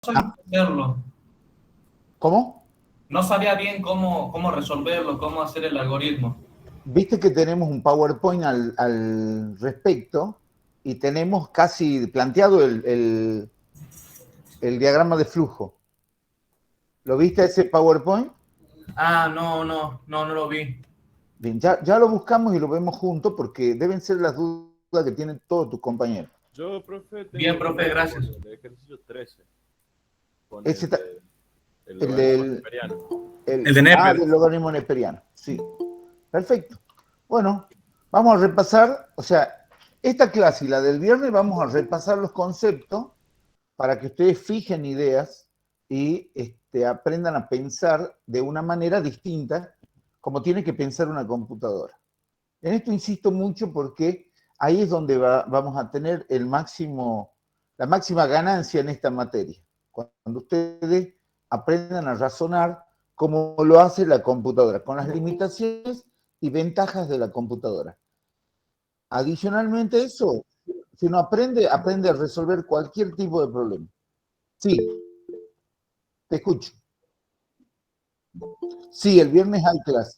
sabía hacerlo. ¿Cómo? No sabía bien cómo resolverlo, cómo hacer el algoritmo. Viste que tenemos un PowerPoint al respecto y tenemos casi planteado el diagrama de flujo. ¿Lo viste ese PowerPoint? Ah, no lo vi. Bien, ya lo buscamos y lo vemos juntos porque deben ser las dudas que tienen todos tus compañeros. Yo, profe, Bien, tengo profe, dudas con gracias. el ejercicio 13, con Ese el el logaritmo del neperiano. El de Neper. del logaritmo neperiano. Sí, perfecto. Bueno, vamos a repasar, o sea, esta clase y la del viernes vamos a repasar los conceptos para que ustedes fijen ideas y aprendan a pensar de una manera distinta como tiene que pensar una computadora. En esto insisto mucho porque ahí es donde vamos a tener la máxima ganancia en esta materia. Cuando ustedes aprendan a razonar como lo hace la computadora, con las limitaciones y ventajas de la computadora. Adicionalmente a eso, si uno aprende a resolver cualquier tipo de problema. Sí, te escucho. Sí, el viernes hay clase.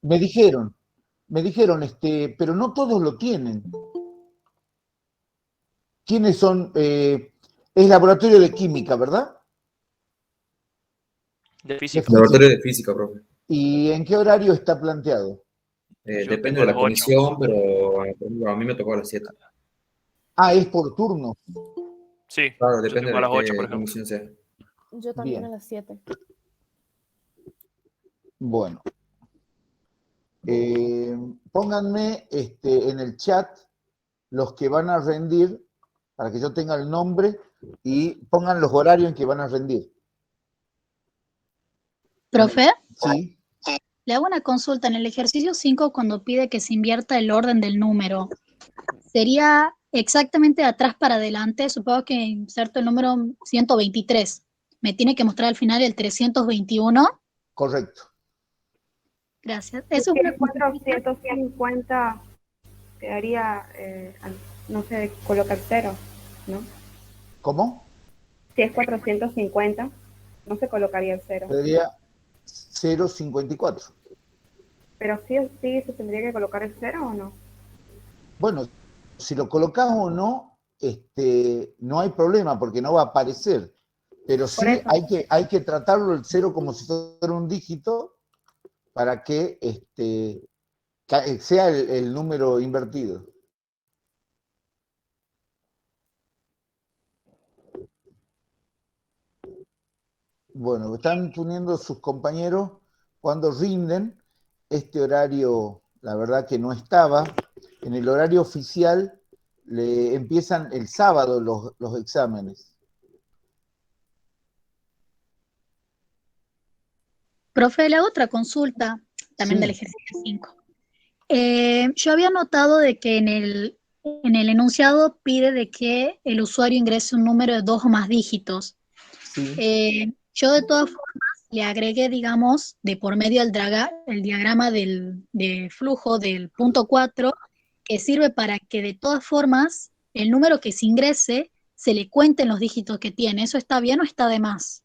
Me dijeron, pero no todos lo tienen. ¿Quiénes son? Es laboratorio de química, ¿verdad? De De física. Laboratorio de física, profe. ¿Y en qué horario está planteado? Yo Depende tengo de las la 8. comisión, pero por ejemplo, a mí me tocó a las 7. Ah, es por turno. Sí, Claro, yo depende tengo a de las 8, por qué ejemplo. comisión sea. Yo también a Bien, las 7. bueno. Pónganme en el chat los que van a rendir para que yo tenga el nombre y pongan los horarios en que van a rendir. Profe, Sí, le hago una consulta. En el ejercicio 5, cuando pide que se invierta el orden del número, ¿sería exactamente de atrás para adelante? Supongo que inserto el número 123. ¿Me tiene que mostrar al final el 321? correcto. Gracias. Si Eso es una es consulta. 450, quedaría, no sé, colocar cero, ¿no? ¿Cómo? Si es 450, no se colocaría el cero. Sería 0,54. Pero sí se tendría que colocar el cero o no. Bueno, si lo colocas o no, no hay problema porque no va a aparecer. Pero Por sí eso, hay que tratarlo el cero como si fuera un dígito para que sea el número invertido. Bueno, están poniendo sus compañeros cuando rinden. Este horario, la verdad que no estaba. En el horario oficial le empiezan el sábado los exámenes. Profe, le hago otra consulta, también del Sí, ejercicio 5. Yo había notado de que en el enunciado pide de que el usuario ingrese un número de 2 o más dígitos. sí. Yo de todas formas le agregué, digamos, de por medio el diagrama de flujo del punto 4, que sirve para que de todas formas el número que se ingrese se le cuenten los dígitos que tiene. ¿Eso está bien o está de más?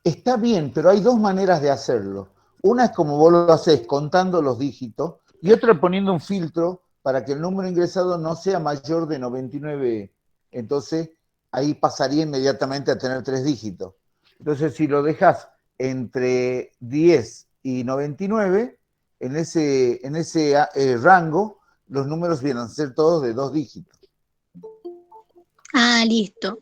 Está bien, pero hay dos maneras de hacerlo. Una es como vos lo haces, contando los dígitos, y otra poniendo un filtro para que el número ingresado no sea mayor de 99. Entonces, ahí pasaría inmediatamente a tener tres dígitos. Entonces, si lo dejas entre 10 y 99, en ese rango, los números vienen a ser todos de dos dígitos. Ah, listo.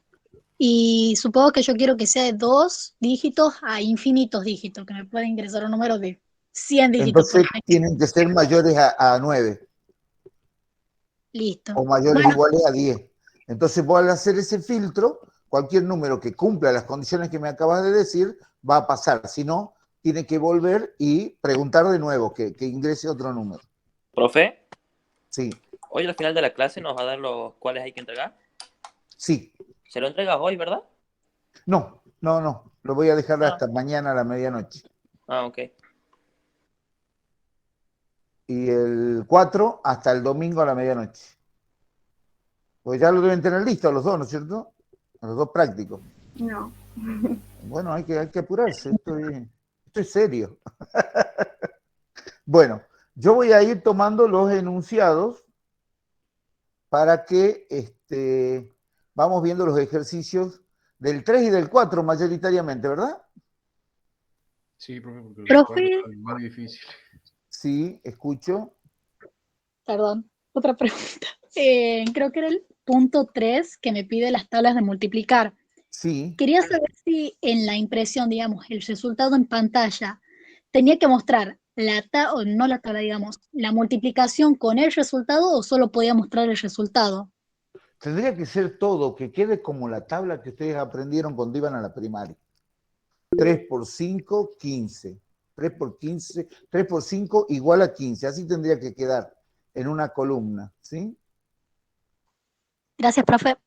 Y supongo que yo quiero que sea de 2 dígitos a infinitos dígitos, que me pueda ingresar un número de 100 dígitos por Entonces, ejemplo. tienen que ser mayores a 9. Listo. O mayores o Bueno, iguales a 10. Entonces, vos al hacer ese filtro, cualquier número que cumpla las condiciones que me acabas de decir va a pasar. Si no, tiene que volver y preguntar de nuevo que ingrese otro número. Profe, Sí, hoy al final de la clase nos va a dar los cuales hay que entregar. sí. Se lo entregas hoy, ¿verdad? No. Lo voy a dejar Ah, hasta mañana a la medianoche. ok. Y el 4 hasta el domingo a la medianoche. Pues ya lo deben tener listo los dos, ¿no es cierto? Los dos prácticos. No. Bueno, hay que apurarse, esto es serio. Bueno, yo voy a ir tomando los enunciados para que vamos viendo los ejercicios del 3 y del 4 mayoritariamente, ¿verdad? Sí, profe, porque los Profe. cuadros son muy difíciles. Sí, escucho. Perdón, otra pregunta. Creo que era el punto 3 que me pide las tablas de multiplicar. Sí, Quería saber si en la impresión, digamos, el resultado en pantalla tenía que mostrar no la tabla, digamos, la multiplicación con el resultado o solo podía mostrar el resultado. tendría que ser todo, que quede como la tabla que ustedes aprendieron cuando iban a la primaria. 3 por 5, 15. 3 por 15, 3 por 5 igual a 15. Así tendría que quedar en una columna, ¿sí? Gracias, profe.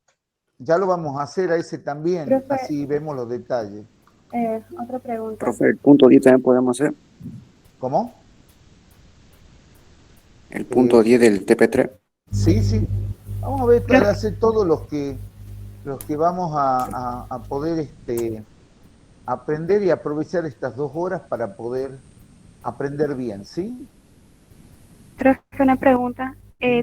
Ya lo vamos a hacer a ese también, Profe. así vemos los detalles. Otra pregunta. Profe, el punto 10 también podemos hacer. ¿Cómo? El punto 10 del TP3. Sí, sí. Vamos a ver, de hacer todos los que vamos a poder aprender y aprovechar estas 2 horas para poder aprender bien, ¿sí? Profe, una pregunta.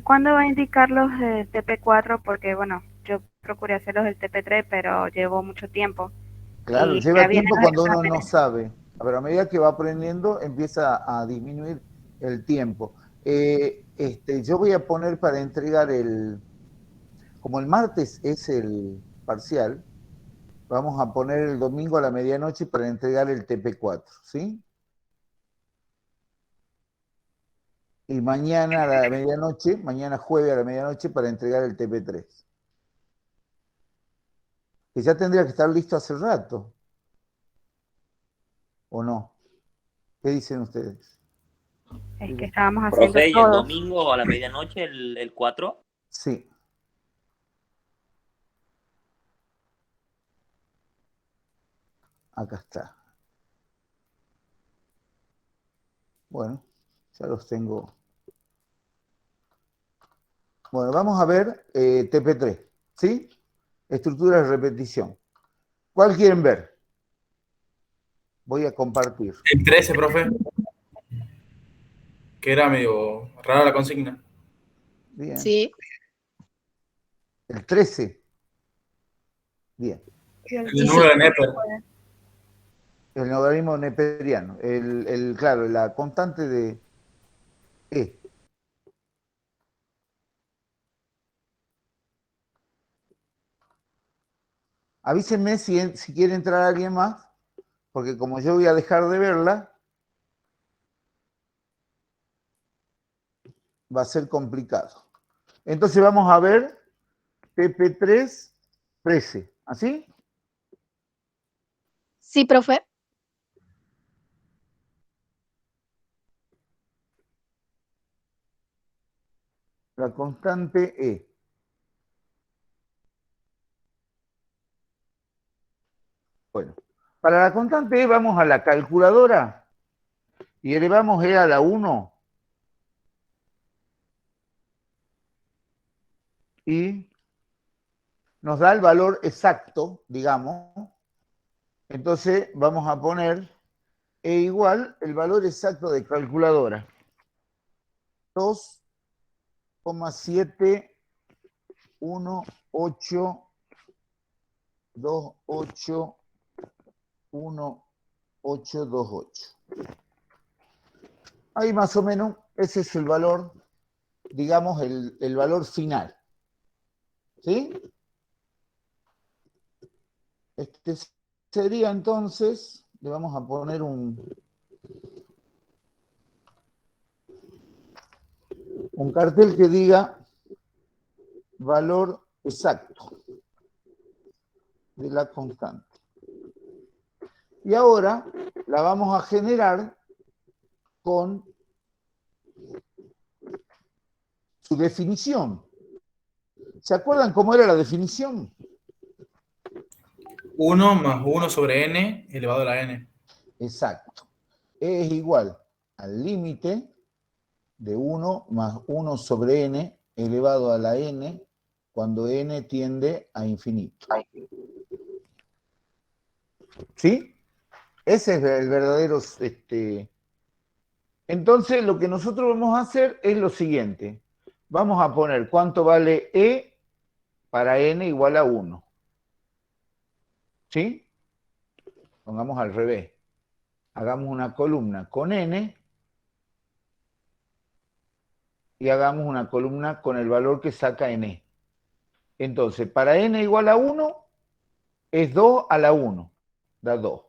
¿Cuándo va a indicar los del TP4? Porque, bueno, yo procuré hacer los del TP3, pero llevó mucho tiempo. Claro, Y lleva ya vienen tiempo los cuando uno no exámenes. sabe. Pero a medida que va aprendiendo, empieza a disminuir el tiempo. Yo voy a poner para entregar como el martes es el parcial, vamos a poner el domingo a la medianoche para entregar el TP4, ¿sí? Y mañana a la medianoche, mañana jueves a la medianoche para entregar el TP3. Que ya tendría que estar listo hace rato. ¿O no? ¿Qué dicen ustedes? Es que estábamos haciendo Profe, ¿y el todos. domingo a la medianoche, el 4? Sí. Acá está. Bueno, ya los tengo. Bueno, vamos a ver TP3, ¿sí? Estructura de repetición. ¿Cuál quieren ver? Voy a compartir. El 13, profe. Que era medio rara la consigna. Bien. Sí. El 13. Bien. El número de Neper. El logaritmo neperiano. Claro, la constante de E. Avísenme si quiere entrar alguien más, porque como yo voy a dejar de verla, va a ser complicado. Entonces vamos a ver TP3, 13. ¿Así? Sí, profe. La constante E. Bueno, para la constante E vamos a la calculadora y elevamos E a la 1 y nos da el valor exacto, digamos. Entonces vamos a poner E igual el valor exacto de calculadora. 2,718281828. Ahí más o menos ese es el valor, digamos, el valor final. ¿Sí? Este sería entonces, le vamos a poner un cartel que diga valor exacto de la constante. Y ahora la vamos a generar con su definición. ¿Se acuerdan cómo era la definición? 1 más 1 sobre n elevado a la n. Exacto. E es igual al límite de 1 más 1 sobre n elevado a la n cuando n tiende a infinito. ¿Sí? Ese es el verdadero... Entonces, lo que nosotros vamos a hacer es lo siguiente. Vamos a poner cuánto vale E para N igual a 1. ¿Sí? Pongamos al revés. Hagamos una columna con N y hagamos una columna con el valor que saca en E. Entonces, para N igual a 1, es 2 a la 1, da 2.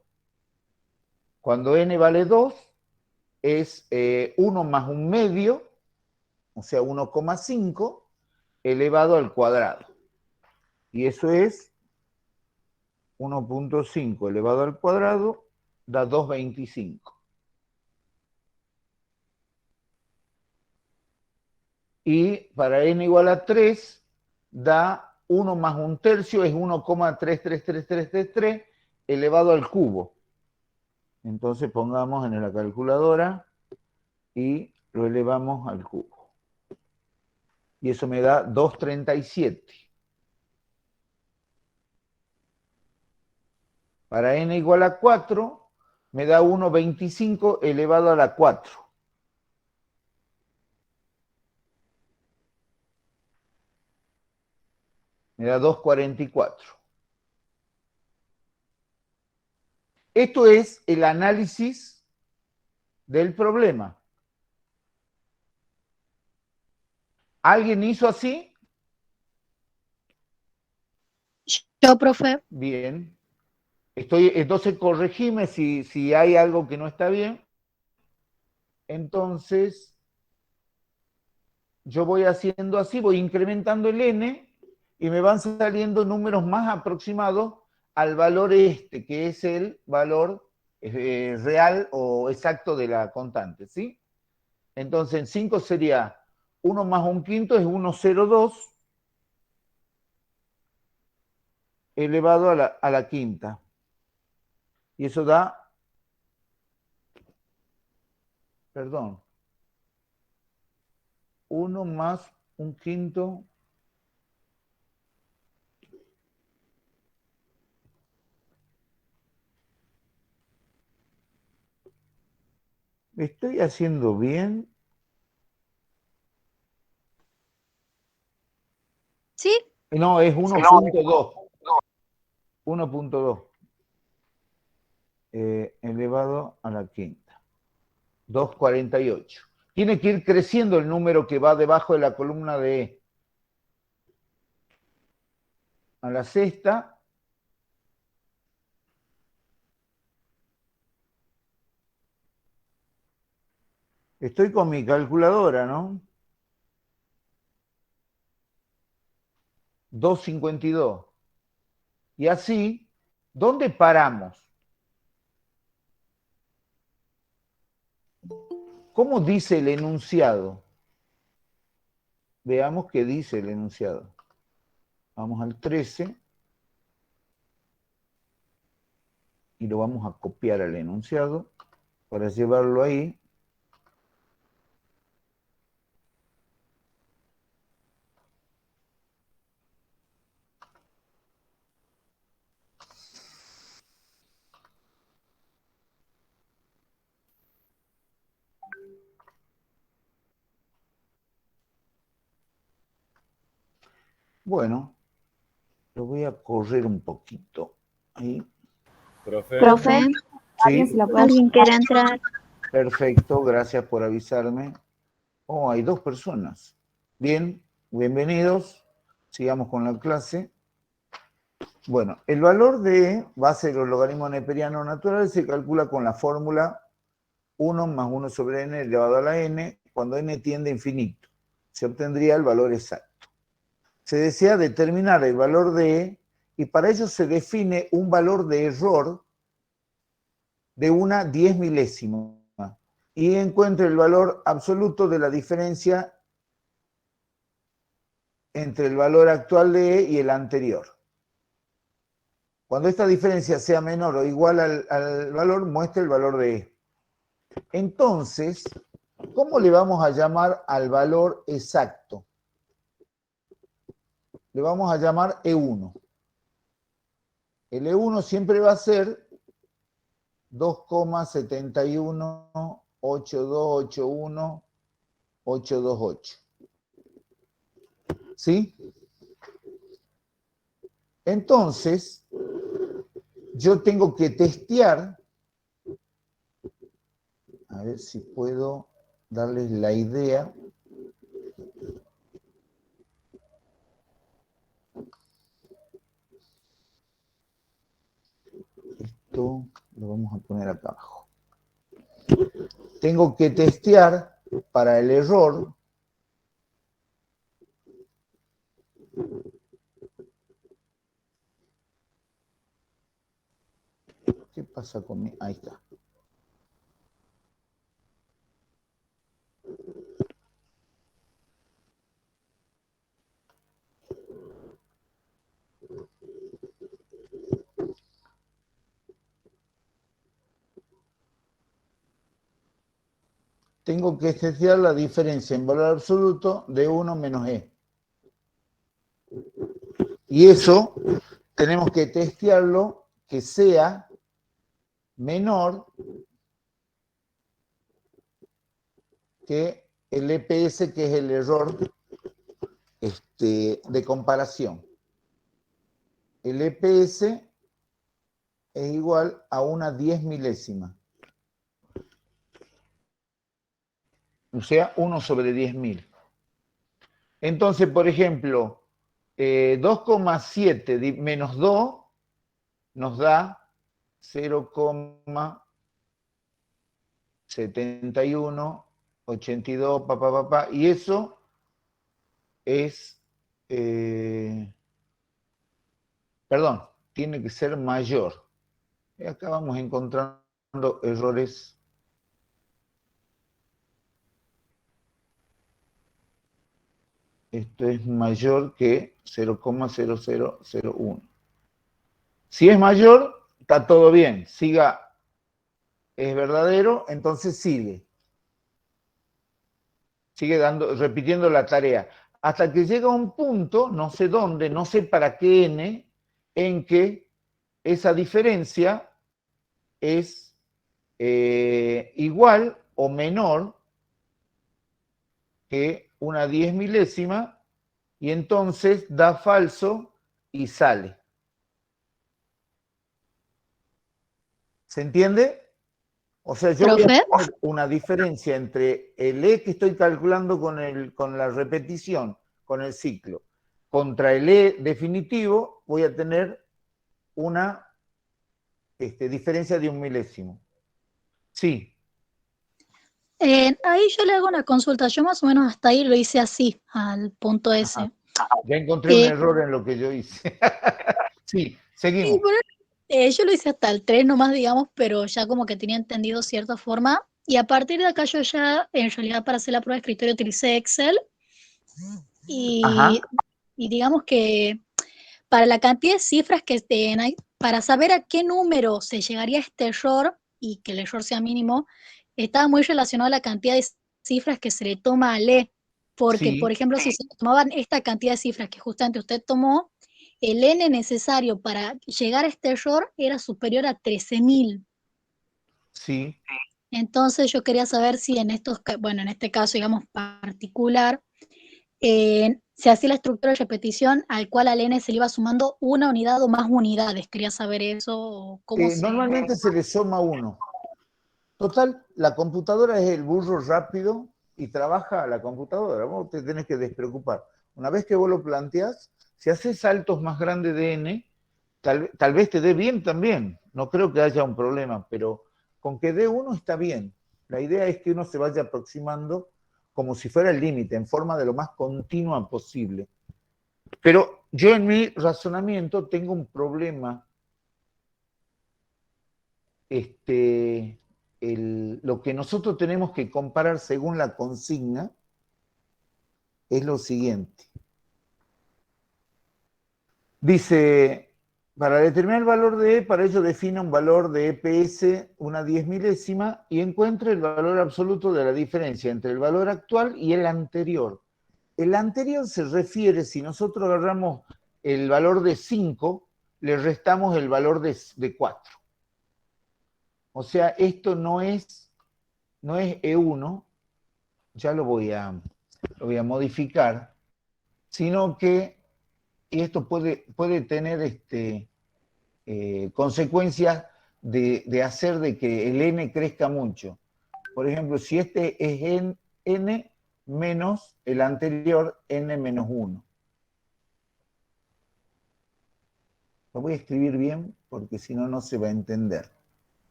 Cuando N vale 2, es 1 más un medio, o sea, 1,5 elevado al cuadrado. Y eso es 1,5 elevado al cuadrado, da 2,25. Y para N igual a 3, da 1 más un tercio, es 1,333333 elevado al cubo. Entonces pongamos en la calculadora y lo elevamos al cubo. Y eso me da 2,37. Para N igual a 4, me da 1,25 elevado a la 4. Me da 2,44. Esto es el análisis del problema. ¿Alguien hizo así? Yo, profe. Bien. Entonces corregime si hay algo que no está bien. Entonces, yo voy haciendo así, voy incrementando el n y me van saliendo números más aproximados al valor que es el valor real o exacto de la constante, ¿sí? Entonces, en 5 sería 1 más un quinto es 1,02 elevado a la quinta. Y eso da, perdón, 1 más un quinto ¿estoy haciendo bien? ¿Sí? No, es 1,2. 1,2 elevado a la quinta. 2,48. Tiene que ir creciendo el número que va debajo de la columna de E. A la sexta. Estoy con mi calculadora, ¿no? 2,52. Y así, ¿dónde paramos? ¿Cómo dice el enunciado? Veamos qué dice el enunciado. Vamos al 13 y lo vamos a copiar al enunciado para llevarlo ahí. Bueno, lo voy a correr un poquito. Ahí. Profe, Profe, Sí, ¿alguien quiere entrar? perfecto, gracias por avisarme. Oh, hay 2 personas. Bien, bienvenidos. Sigamos con la clase. Bueno, el valor de base de los logaritmos neperianos naturales se calcula con la fórmula 1 más 1 sobre n elevado a la n, cuando n tiende a infinito. Se obtendría el valor exacto. Se desea determinar el valor de E y para ello se define un valor de error de una 10 milésima y encuentra el valor absoluto de la diferencia entre el valor actual de E y el anterior. Cuando esta diferencia sea menor o igual al valor, muestra el valor de E. Entonces, ¿cómo le vamos a llamar al valor exacto? Le vamos a llamar E1. El E1 siempre va a ser 2,718281,828. ¿Sí? Entonces, yo tengo que testear, a ver si puedo darles la idea. Esto lo vamos a poner acá abajo. Tengo que testear para el error. ¿Qué pasa con mi? Ahí está. Tengo que testear la diferencia en valor absoluto de 1 menos E. Y eso tenemos que testearlo que sea menor que el EPS, que es el error de comparación. El EPS es igual a una 10 milésima. O sea, 1 sobre 10.000. Entonces, por ejemplo, 2,7 menos 2 nos da 0,7182, y eso es, perdón, tiene que ser mayor. Y acá vamos encontrando errores. Esto es mayor que 0,0001. Si es mayor, está todo bien. Siga, es verdadero, entonces sigue. Sigue repitiendo la tarea. Hasta que llega un punto, no sé dónde, no sé para qué n, en que esa diferencia es igual o menor que una 10 milésima, y entonces da falso y sale. ¿Se entiende? O sea, yo voy a tener una diferencia entre el E que estoy calculando con la repetición, con el ciclo, contra el E definitivo, voy a tener una diferencia de 1 milésimo. Sí. Ahí yo le hago una consulta. Yo más o menos hasta ahí lo hice así, al punto S. Ajá. Ya encontré un error en lo que yo hice. Sí, seguimos. Yo lo hice hasta el 3 nomás, digamos, pero ya como que tenía entendido cierta forma. Y a partir de acá yo ya, en realidad, para hacer la prueba de escritorio utilicé Excel. Y digamos que para la cantidad de cifras que estén ahí, para saber a qué número se llegaría a este error y que el error sea mínimo, estaba muy relacionado a la cantidad de cifras que se le toma al E. Porque, por ejemplo, si se tomaban esta cantidad de cifras que justamente usted tomó, el n necesario para llegar a este error era superior a 13.000. Sí. Entonces yo quería saber si en este caso, digamos, particular, se hacía la estructura de repetición al cual al n se le iba sumando una unidad o más unidades. Quería saber eso, o cómo normalmente se le suma 1. Total, la computadora es el burro rápido y trabaja la computadora. Vos te tenés que despreocupar. Una vez que vos lo planteás, si haces saltos más grandes de n, tal vez te dé bien también. No creo que haya un problema, pero con que dé 1 está bien. La idea es que uno se vaya aproximando como si fuera el límite, en forma de lo más continua posible. Pero yo en mi razonamiento tengo un problema. Lo que nosotros tenemos que comparar según la consigna es lo siguiente. Dice, para determinar el valor de E, para ello define un valor de EPS, una 10 milésima, y encuentre el valor absoluto de la diferencia entre el valor actual y el anterior. El anterior se refiere, si nosotros agarramos el valor de 5, le restamos el valor de 4. O sea, esto no es E1, ya lo voy a modificar, sino que, y esto puede tener consecuencias de hacer de que el n crezca mucho. Por ejemplo, si este es n menos el anterior, n menos 1. Lo voy a escribir bien porque si no, no se va a entender.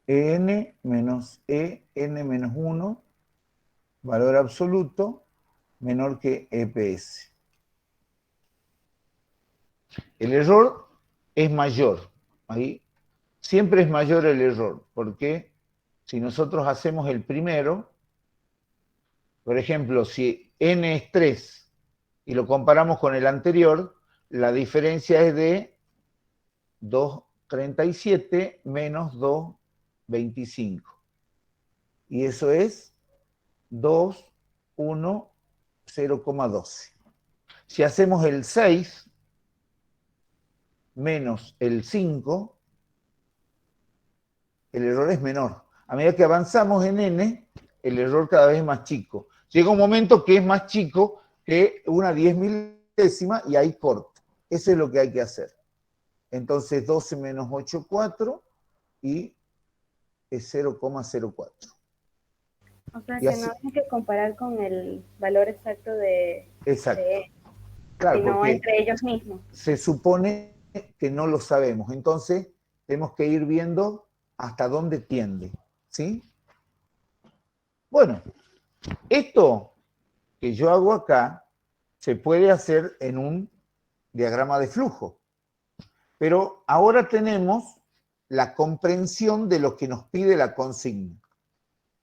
En menos en menos 1, valor absoluto, menor que EPS. El error es mayor. Ahí siempre es mayor el error, porque si nosotros hacemos el primero, por ejemplo, si n es 3 y lo comparamos con el anterior, la diferencia es de 2,37 menos 2,25. Y eso es 2, 1, 0,12. Si hacemos el 6 menos el 5, el error es menor. A medida que avanzamos en n, el error cada vez es más chico. Llega un momento que es más chico que una 10.000ª y ahí corta. Eso es lo que hay que hacer. Entonces 12 menos 8, 4 y es 0,04. O sea Y que así- no hay que comparar con el valor exacto de Exacto. E, Claro, sino porque entre ellos mismos. se supone que no lo sabemos. Entonces tenemos que ir viendo hasta dónde tiende. ¿Sí? Bueno, esto que yo hago acá se puede hacer en un diagrama de flujo. Pero ahora tenemos la comprensión de lo que nos pide la consigna,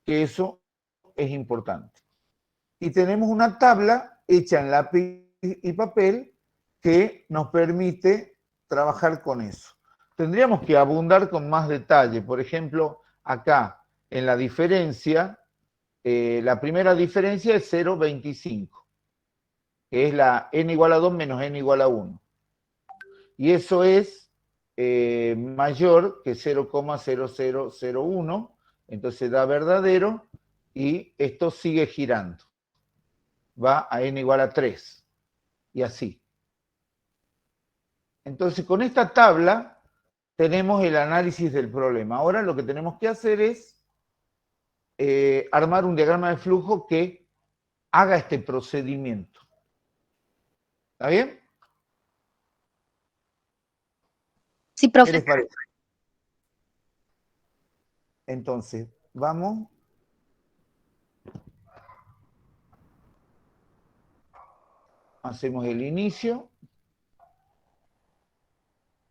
que eso es importante. Y tenemos una tabla hecha en lápiz y papel que nos permite trabajar con eso. Tendríamos que abundar con más detalle. Por ejemplo, acá en la diferencia, la primera diferencia es 0,25, que es la n igual a 2 menos n igual a 1. Y eso es mayor que 0,0001, entonces da verdadero y esto sigue girando. Va a n igual a 3 y así. Entonces con esta tabla tenemos el análisis del problema. Ahora lo que tenemos que hacer es armar un diagrama de flujo que haga este procedimiento. ¿Está bien? Sí, ¿Qué les profe. parece? Entonces, vamos. Hacemos el inicio.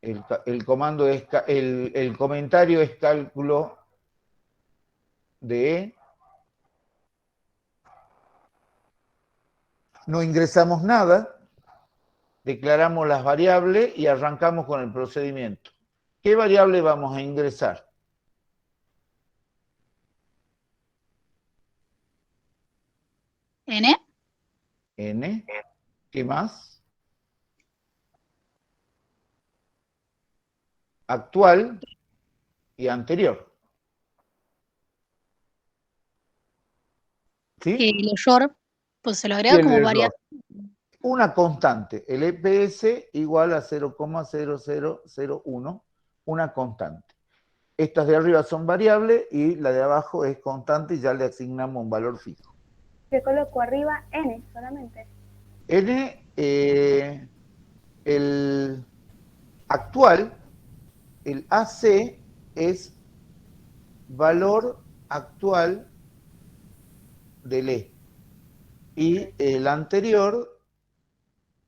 El comando es, el comentario es cálculo de E. No ingresamos nada. Declaramos las variables y arrancamos con el procedimiento. ¿Qué variable vamos a ingresar? N. N. ¿Qué más? Actual y anterior. ¿Sí? El error, pues se lo Y agrega el como error. variable. Una constante, el EPS igual a 0,0001, una constante. Estas de arriba son variables y la de abajo es constante y ya le asignamos un valor fijo. ¿Qué colocó arriba? N solamente. N, el actual, el AC es valor actual del E. Y el anterior,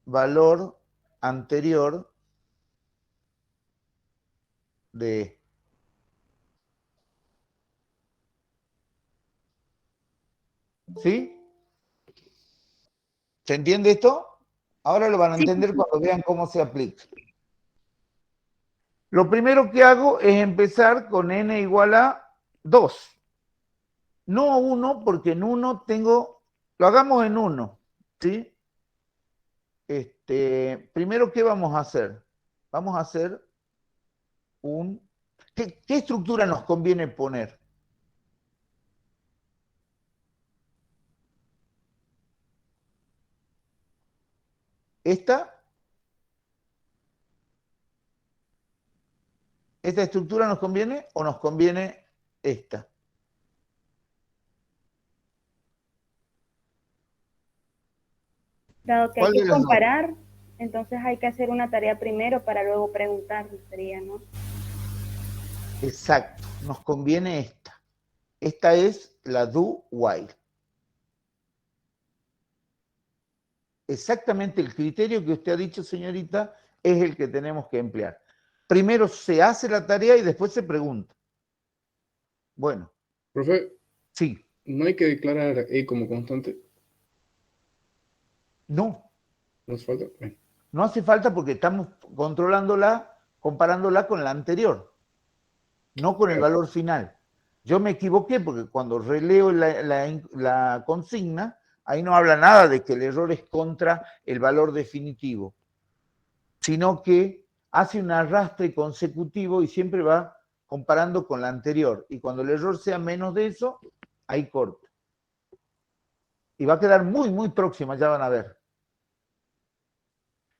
valor anterior de E. ¿Sí? ¿Se entiende esto? Ahora lo van a Sí. entender cuando vean cómo se aplica. Lo primero que hago es empezar con n igual a 2. No 1, porque en 1 tengo, lo hagamos en 1, ¿sí? Primero, ¿qué vamos a hacer? Vamos a hacer ¿qué estructura nos conviene poner? ¿Esta? ¿Esta estructura nos conviene o nos conviene esta? Dado que hay ¿Cuál que de las dos? comparar, entonces hay que hacer una tarea primero para luego preguntar, sería, ¿no? Exacto, nos conviene esta. Esta es la do while. Exactamente el criterio que usted ha dicho, señorita, es el que tenemos que emplear. Primero se hace la tarea y después se pregunta. Bueno, Profe, sí, ¿no hay que declarar E como constante? no, ¿No hace falta? Bueno, no hace falta porque estamos controlándola, comparándola con la anterior, no con el claro. valor final. Yo me equivoqué porque cuando releo la consigna, ahí no habla nada de que el error es contra el valor definitivo, sino que hace un arrastre consecutivo y siempre va comparando con la anterior. Y cuando el error sea menos de eso, ahí corta. Y va a quedar muy, muy próxima, ya van a ver.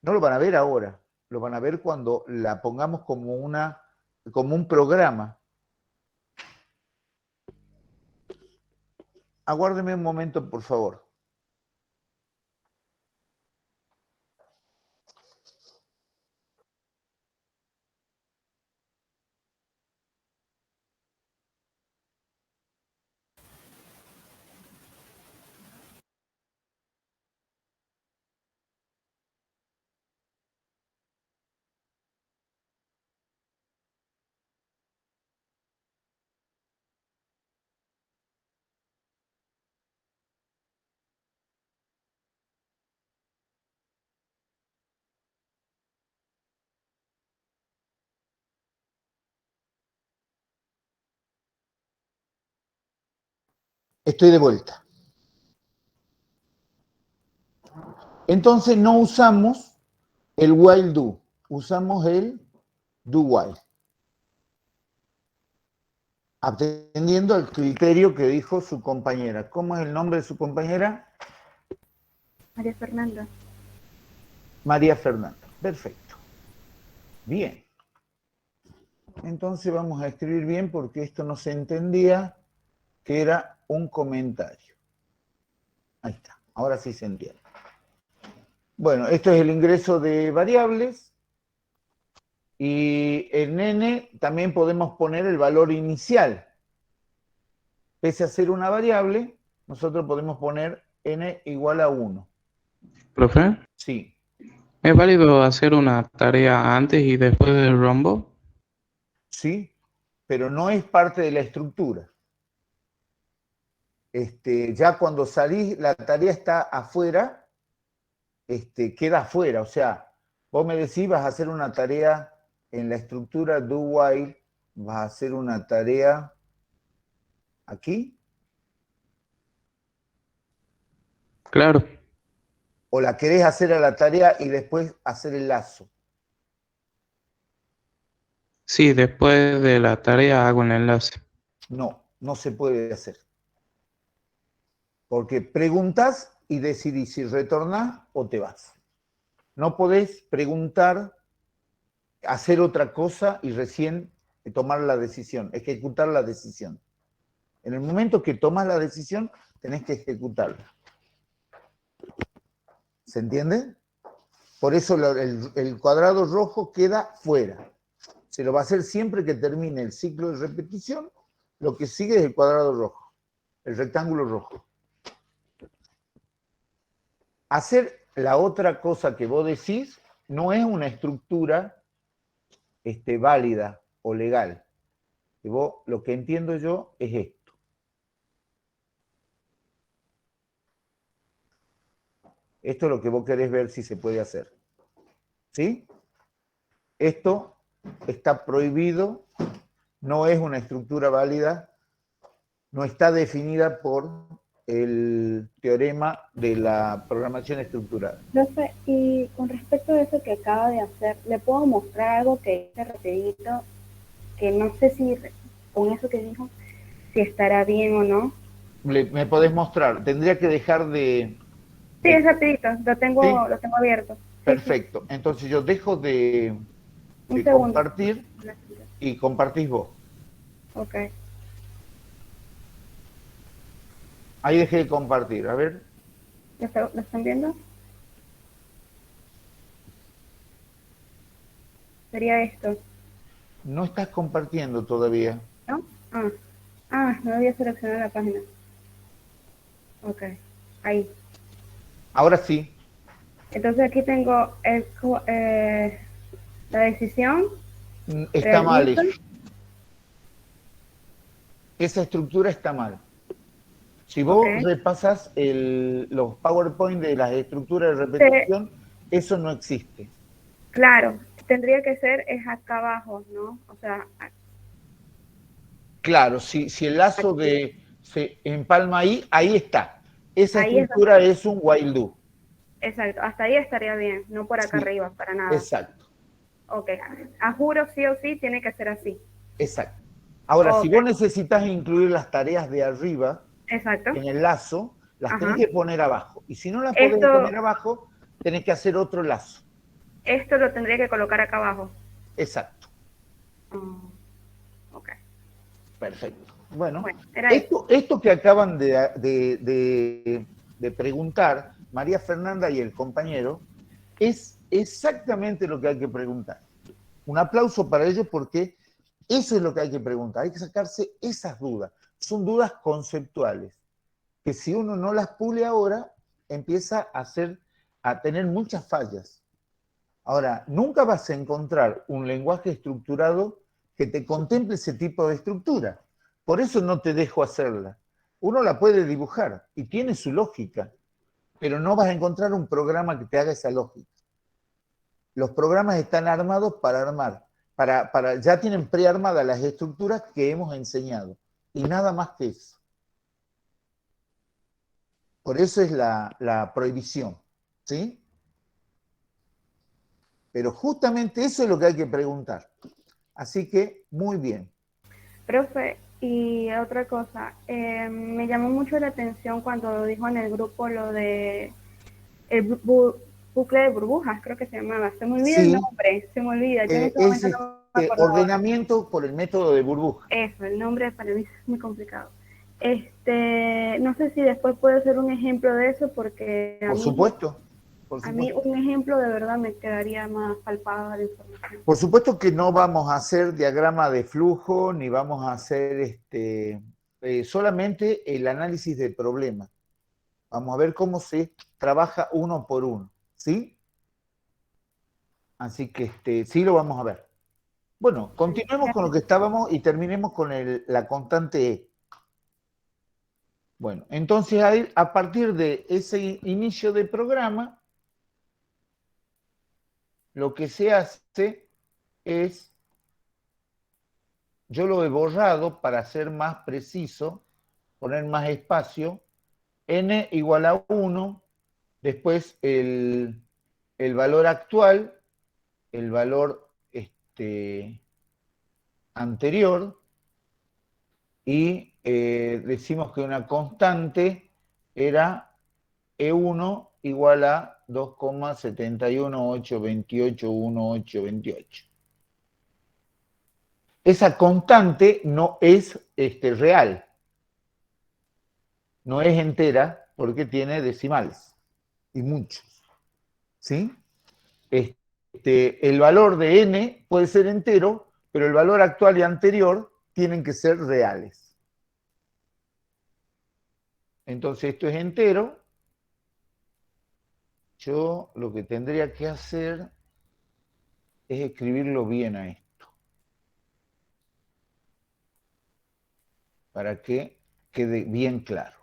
No lo van a ver ahora, lo van a ver cuando la pongamos como un programa. Aguárdeme un momento, por favor. Estoy de vuelta. Entonces no usamos el while do, usamos el do while. Atendiendo al criterio que dijo su compañera. ¿Cómo es el nombre de su compañera? María Fernanda. María Fernanda. Perfecto. Bien. Entonces vamos a escribir bien porque esto no se entendía que era un comentario. Ahí está. Ahora sí se entiende. Bueno, esto es el ingreso de variables. Y en n también podemos poner el valor inicial. Pese a ser una variable, nosotros podemos poner n igual a 1. Profe, Sí, ¿es válido hacer una tarea antes y después del rombo? sí, pero no es parte de la estructura. Ya cuando salís, la tarea está afuera, queda afuera. O sea, vos me decís, vas a hacer una tarea en la estructura do while, vas a hacer una tarea aquí, Claro, o la querés hacer a la tarea y después hacer el lazo. sí, después de la tarea hago un enlace. No, no se puede hacer. Porque preguntas y decidís si retornás o te vas. No podés preguntar, hacer otra cosa y recién tomar la decisión, ejecutar la decisión. En el momento que tomas la decisión, tenés que ejecutarla. ¿Se entiende? Por eso el cuadrado rojo queda fuera. Se lo va a hacer siempre que termine el ciclo de repetición. Lo que sigue es el cuadrado rojo, el rectángulo rojo. Hacer la otra cosa que vos decís no es una estructura válida o legal. Y vos, lo que entiendo yo es esto. Esto es lo que vos querés ver si se puede hacer. ¿Sí? Esto está prohibido, no es una estructura válida, no está definida por el teorema de la programación estructurada. Profe, y con respecto a eso que acaba de hacer, ¿le puedo mostrar algo que hice rapidito? Que no sé si con eso que dijo, si estará bien o no. Me podés mostrar, tendría que dejar de... Sí, es rapidito, lo tengo abierto. Perfecto, entonces yo dejo de Un segundo. compartir y compartís vos. Ok. Ahí dejé de compartir, a ver. ¿Lo están viendo? Sería esto, No estás compartiendo todavía. ¿no? No había seleccionado la página. Ok, ahí. Ahora sí. Entonces aquí tengo la decisión. Está mal realiza. eso. Esa estructura está mal. Si vos repasas los PowerPoint de las estructuras de repetición, eso no existe. Claro, tendría que ser es acá abajo, ¿no? O sea, claro, si el lazo se empalma ahí está. Esa ahí estructura es un while do. Exacto, hasta ahí estaría bien, no por acá arriba, para nada. Exacto. Ok, a juro sí o sí tiene que ser así. Exacto. Ahora, si vos necesitas incluir las tareas de arriba en el lazo, las tenés que poner abajo. Y si no las podés poner abajo, tenés que hacer otro lazo. Esto lo tendría que colocar acá abajo. Exacto. Ok. Perfecto. Bueno, era esto que acaban de preguntar María Fernanda y el compañero es exactamente lo que hay que preguntar. Un aplauso para ellos porque eso es lo que hay que preguntar. Hay que sacarse esas dudas. Son dudas conceptuales que si uno no las pule ahora, empieza a tener muchas fallas. Ahora, nunca vas a encontrar un lenguaje estructurado que te contemple ese tipo de estructura. Por eso no te dejo hacerla. Uno la puede dibujar y tiene su lógica, pero no vas a encontrar un programa que te haga esa lógica. Los programas están armados para armar, ya tienen prearmadas las estructuras que hemos enseñado, y nada más que eso. Por eso es la prohibición, ¿sí? Pero justamente eso es lo que hay que preguntar. Así que, muy bien. Profe, y otra cosa, me llamó mucho la atención cuando dijo en el grupo lo de el bucle de burbujas, creo que se llamaba. Se me olvida el nombre, se me olvida. Yo en este momento no me acuerdo. Ordenamiento por el método de burbuja. Eso, el nombre para mí es muy complicado. No sé si después puede ser un ejemplo de eso, porque Por supuesto. A mí un ejemplo de verdad me quedaría más palpada la información. Por supuesto que no vamos a hacer diagrama de flujo, ni vamos a hacer solamente el análisis del problema. Vamos a ver cómo se trabaja uno por uno, ¿sí? Así que sí lo vamos a ver. Bueno, continuemos con lo que estábamos y terminemos con la constante E. Bueno, entonces a partir de ese inicio de programa, lo que se hace es, yo lo he borrado para ser más preciso, poner más espacio, n igual a 1, después el valor actual, el valor anterior, y decimos que una constante era E1 igual a 2,718281828. Esa constante no es real, no es entera porque tiene decimales y muchos, ¿sí? El valor de n puede ser entero, pero el valor actual y anterior tienen que ser reales. Entonces esto es entero. Yo lo que tendría que hacer es escribirlo bien a esto, para que quede bien claro.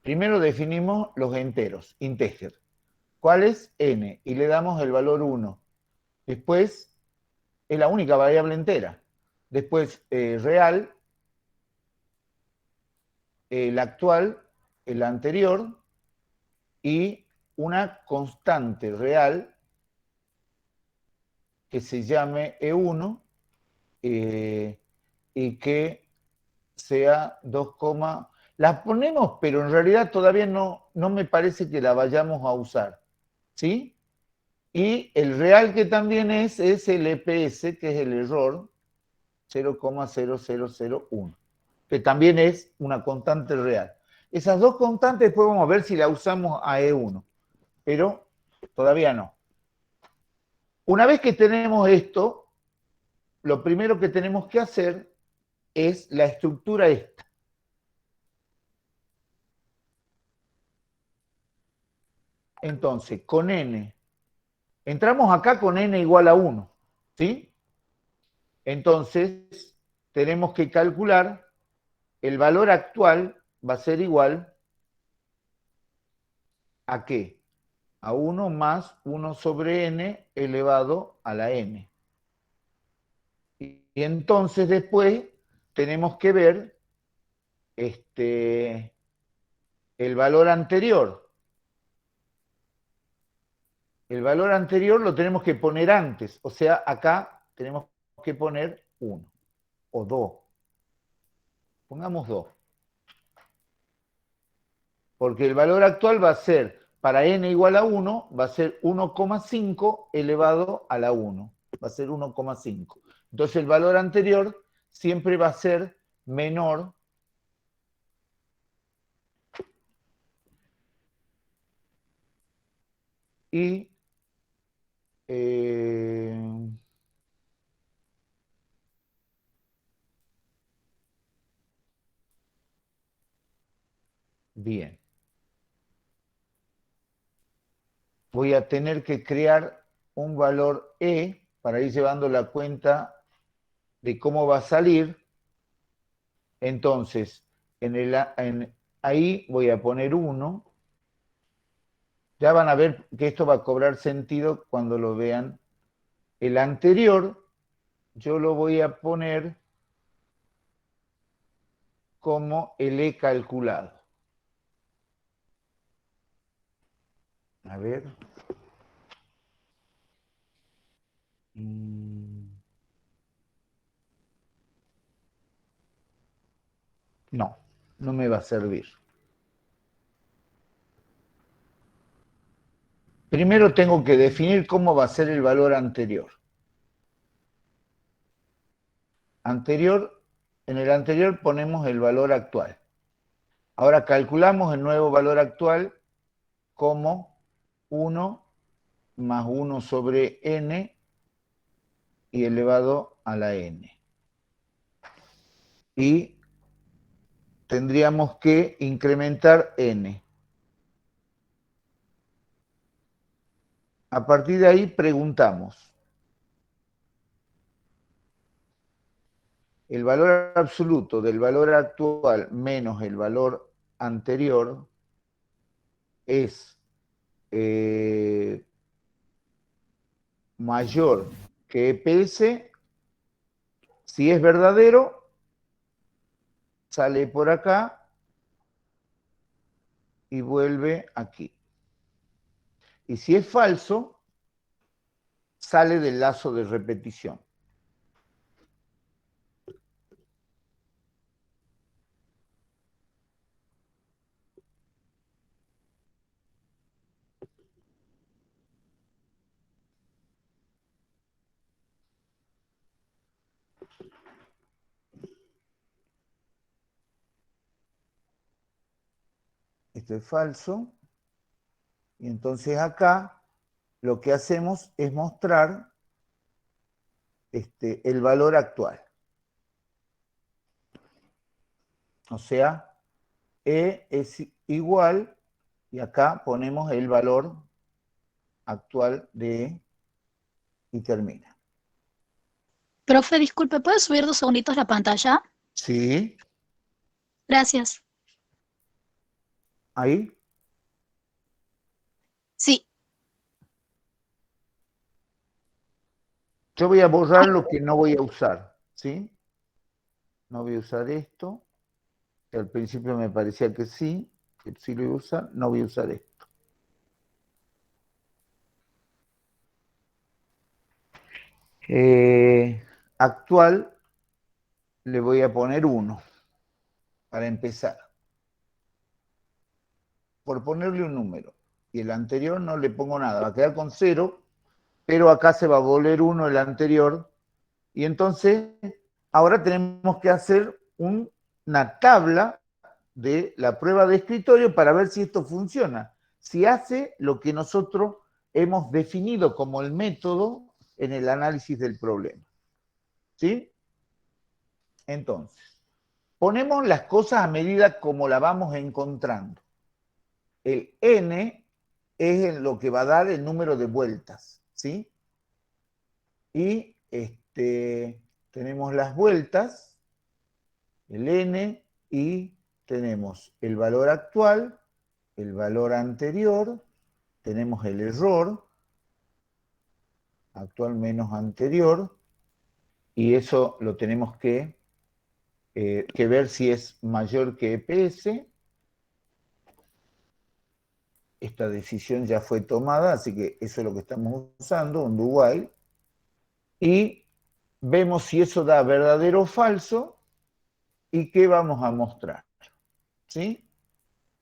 Primero definimos los enteros, integer. ¿Cuál es? N, y le damos el valor 1. Después es la única variable entera. Después real, el actual, el anterior, y una constante real que se llame E1 y que sea 2, las ponemos, pero en realidad todavía no me parece que la vayamos a usar, ¿sí? Y el real que también es el EPS, que es el error 0,0001, que también es una constante real. Esas dos constantes después vamos a ver si la usamos a E1, pero todavía no. Una vez que tenemos esto, lo primero que tenemos que hacer es la estructura esta. Entonces, con n, entramos acá con n igual a 1, ¿sí? Entonces, tenemos que calcular el valor actual va a ser igual ¿a qué? A 1 más 1 sobre n elevado a la n. Y entonces después tenemos que ver el valor anterior. El valor anterior lo tenemos que poner antes, o sea, acá tenemos que poner 1 o 2. Pongamos 2. Porque el valor actual va a ser, para n igual a 1, va a ser 1,5 elevado a la 1. Va a ser 1,5. Entonces el valor anterior siempre va a ser menor y bien. Voy a tener que crear un valor E para ir llevando la cuenta de cómo va a salir. Entonces, ahí voy a poner 1. Ya van a ver que esto va a cobrar sentido cuando lo vean. El anterior yo lo voy a poner como el E calculado. A ver. No, no me va a servir. Primero tengo que definir cómo va a ser el valor anterior. En el anterior ponemos el valor actual. Ahora calculamos el nuevo valor actual como 1 más 1 sobre n y elevado a la n. Y tendríamos que incrementar n. A partir de ahí preguntamos. El valor absoluto del valor actual menos el valor anterior es mayor que EPS. Si es verdadero, sale por acá y vuelve aquí. Y si es falso, sale del lazo de repetición. Esto es falso. Y entonces acá lo que hacemos es mostrar el valor actual. O sea, E es igual, y acá ponemos el valor actual de E y termina. Profe, disculpe, ¿puede subir 2 segunditos la pantalla? Sí, Gracias. ahí. Sí. Yo voy a borrar lo que no voy a usar, ¿sí? No voy a usar esto. que al principio me parecía que sí lo iba a usar, no voy a usar esto. Actual le voy a poner 1 para empezar. Por ponerle un número. Y el anterior no le pongo nada, va a quedar con 0, pero acá se va a volver 1 el anterior. Y entonces, ahora tenemos que hacer una tabla de la prueba de escritorio para ver si esto funciona. Si hace lo que nosotros hemos definido como el método en el análisis del problema. ¿Sí? Entonces, ponemos las cosas a medida como la vamos encontrando. El n es lo que va a dar el número de vueltas, ¿sí? Y tenemos las vueltas, el n, y tenemos el valor actual, el valor anterior, tenemos el error, actual menos anterior, y eso lo tenemos que ver si es mayor que EPS. Esta decisión ya fue tomada, así que eso es lo que estamos usando, un do while. Y vemos si eso da verdadero o falso y qué vamos a mostrar. ¿Sí?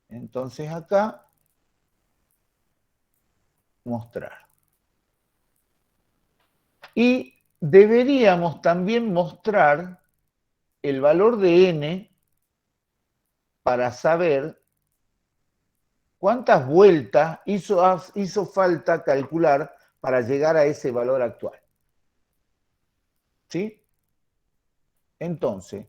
Entonces acá, mostrar. Y deberíamos también mostrar el valor de n para saber cuántas vueltas hizo falta calcular para llegar a ese valor actual. ¿Sí? Entonces,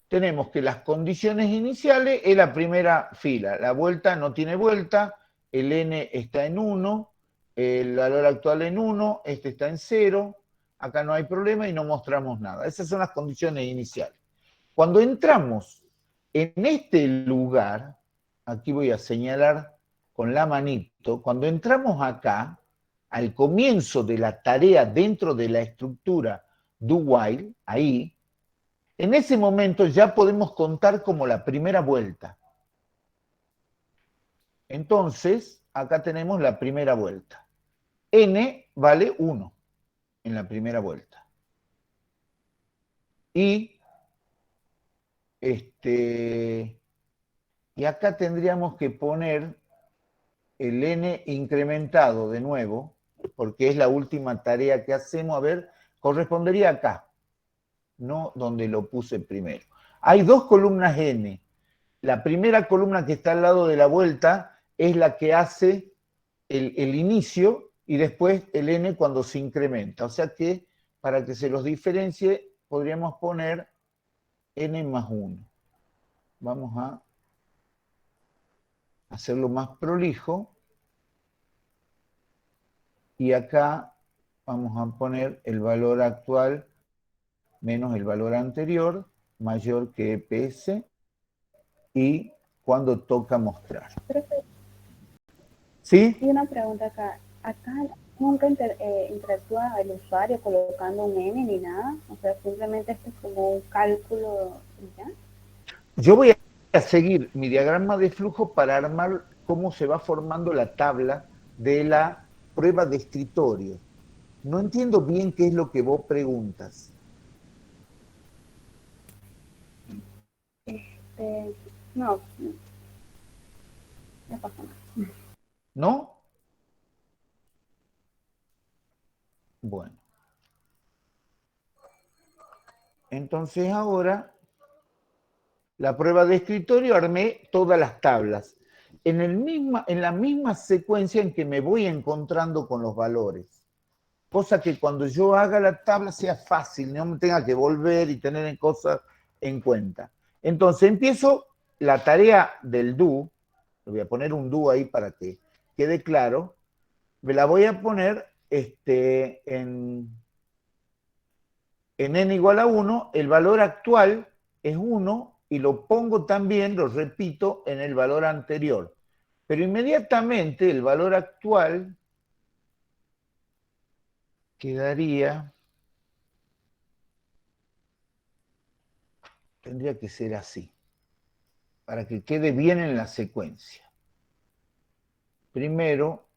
tenemos que las condiciones iniciales es la primera fila. La vuelta no tiene vuelta, el n está en 1, el valor actual en 1, este está en 0, acá no hay problema y no mostramos nada. Esas son las condiciones iniciales. Cuando entramos en este lugar, aquí voy a señalar con la manito, cuando entramos acá, al comienzo de la tarea dentro de la estructura do while, ahí, en ese momento ya podemos contar como la primera vuelta. Entonces, acá tenemos la primera vuelta. N vale 1 en la primera vuelta. Y acá tendríamos que poner el n incrementado de nuevo, porque es la última tarea que hacemos. A ver, correspondería acá, no donde lo puse primero. Hay dos columnas n. La primera columna que está al lado de la vuelta es la que hace el inicio y después el n cuando se incrementa. O sea que, para que se los diferencie, podríamos poner n más 1. Vamos a hacerlo más prolijo. Y acá vamos a poner el valor actual menos el valor anterior, mayor que EPS, y cuando toca mostrar. ¿Sí? Y una pregunta acá. Acá nunca interactúa el usuario colocando un n ni nada. O sea, simplemente esto es como un cálculo y ya. Yo voy a seguir mi diagrama de flujo para armar cómo se va formando la tabla de la prueba de escritorio. No entiendo bien qué es lo que vos preguntas. No pasa nada. ¿No? Bueno. Entonces ahora, la prueba de escritorio armé todas las tablas. En la misma secuencia en que me voy encontrando con los valores. Cosa que cuando yo haga la tabla sea fácil, no me tenga que volver y tener cosas en cuenta. Entonces empiezo la tarea del do, le voy a poner un do ahí para que quede claro, me la voy a poner en n igual a 1, el valor actual es 1 y lo pongo también, lo repito, en el valor anterior. Pero inmediatamente el valor actual quedaría, tendría que ser así. para que quede bien en la secuencia. Primero,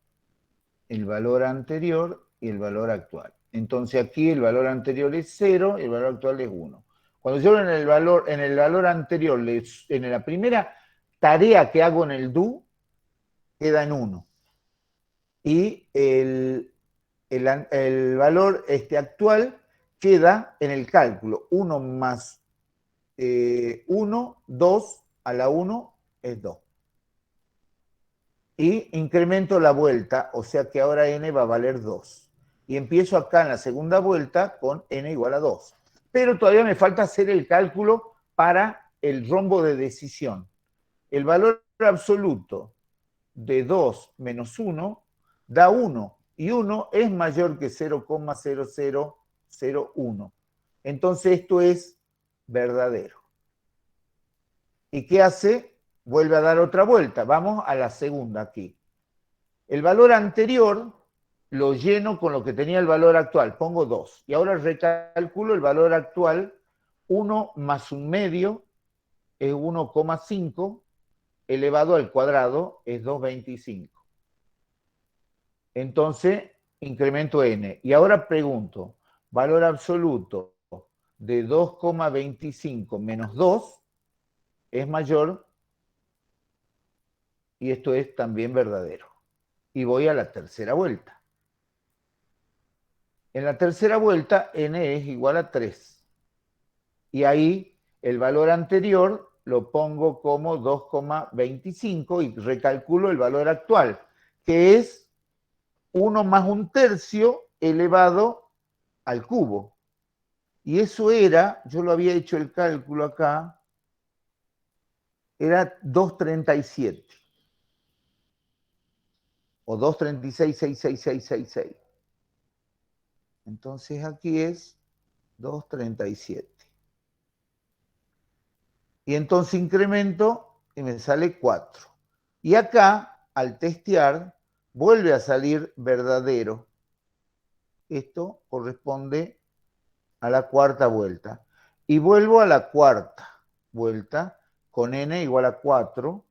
el valor anterior y el valor actual. Entonces aquí el valor anterior es 0 y el valor actual es 1. Cuando yo en el valor anterior, en la primera tarea que hago en el do, queda en 1. Y el valor actual queda en el cálculo. 1 más 1, 2 a la 1 es 2. Y incremento la vuelta, o sea que ahora n va a valer 2. Y empiezo acá en la segunda vuelta con n igual a 2. Pero todavía me falta hacer el cálculo para el rombo de decisión. El valor absoluto de 2 menos 1 da 1. Y 1 es mayor que 0,0001. Entonces esto es verdadero. ¿Y qué hace? Vuelve a dar otra vuelta. Vamos a la segunda aquí. El valor anterior lo lleno con lo que tenía el valor actual. Pongo 2. Y ahora recalculo el valor actual. 1 más un medio es 1,5 elevado al cuadrado es 2,25. Entonces, incremento n. Y ahora pregunto, valor absoluto de 2,25 menos 2 es mayor, y esto es también verdadero. Y voy a la tercera vuelta. En la tercera vuelta, n es igual a 3. Y ahí el valor anterior lo pongo como 2,25 y recalculo el valor actual, que es 1 más un tercio elevado al cubo. Y eso era, yo lo había hecho el cálculo acá, era 2,37. O 2,36,66666. Entonces aquí es 2,37. Y entonces incremento y me sale 4. Y acá, al testear, vuelve a salir verdadero. Esto corresponde a la cuarta vuelta. Y vuelvo a la cuarta vuelta con n igual a 4.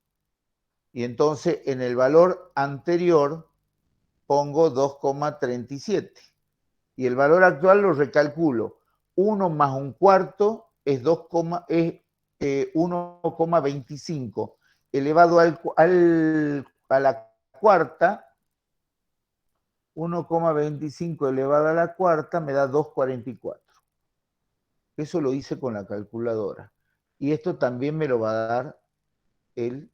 Y entonces en el valor anterior pongo 2,37. Y el valor actual lo recalculo. 1 más un cuarto es 1,25 elevado a la cuarta. 1,25 elevado a la cuarta me da 2,44. Eso lo hice con la calculadora. Y esto también me lo va a dar el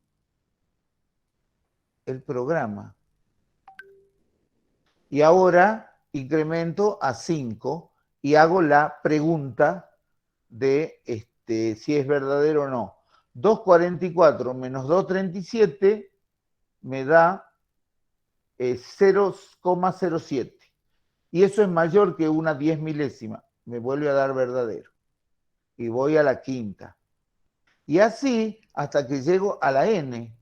programa. Y ahora incremento a 5 y hago la pregunta de si es verdadero o no. 2,44 menos 2,37 me da 0,07. Y eso es mayor que una 10 milésima. Me vuelve a dar verdadero. Y voy a la quinta. Y así hasta que llego a la n,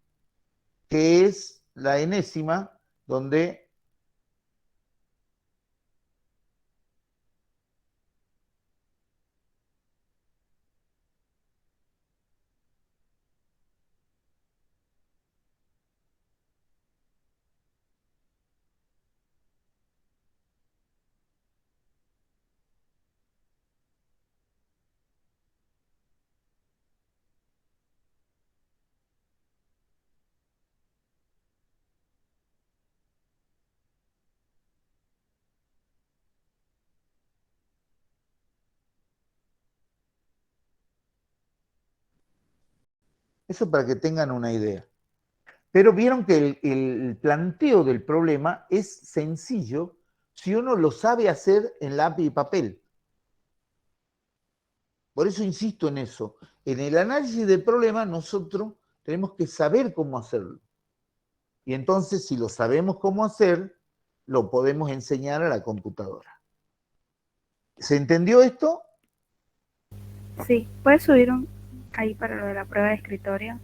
que es la enésima, donde eso para que tengan una idea. Pero vieron que el planteo del problema es sencillo si uno lo sabe hacer en lápiz y papel. Por eso insisto en eso. En el análisis del problema nosotros tenemos que saber cómo hacerlo. Y entonces, si lo sabemos cómo hacer, lo podemos enseñar a la computadora. ¿Se entendió esto? Sí, puedes subir ahí para lo de la prueba de escritorio.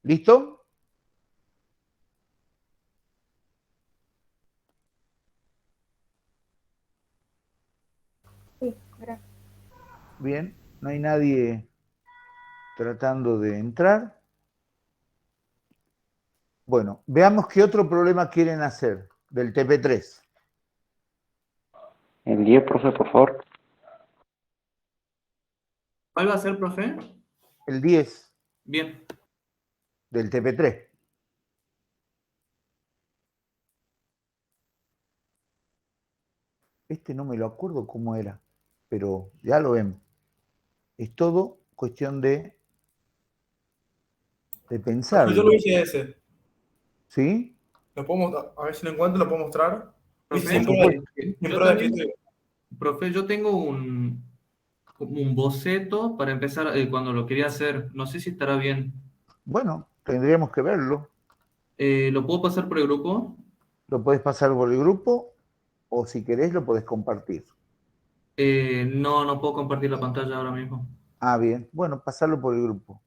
¿Listo? Sí, gracias. Bien, no hay nadie tratando de entrar. Bueno, veamos qué otro problema quieren hacer del TP3. El 10, profe, por favor. ¿Cuál va a ser, profe? El 10 Bien. del TP3. Este no me lo acuerdo cómo era, pero ya lo vemos. Es todo cuestión de pensar. Profe, yo lo hice ese. ¿Sí? Lo puedo a ver si lo encuentro, lo puedo mostrar. Lo hice Profe, sin prueba de, yo sin prueba de también, escritorio. profe, yo tengo como un boceto para empezar cuando lo quería hacer. No sé si estará bien. Bueno, tendríamos que verlo. ¿Lo puedo pasar por el grupo? Lo podés pasar por el grupo o si querés lo podés compartir. No, no puedo compartir la pantalla ahora mismo. Ah, bien. Bueno, pasarlo por el grupo.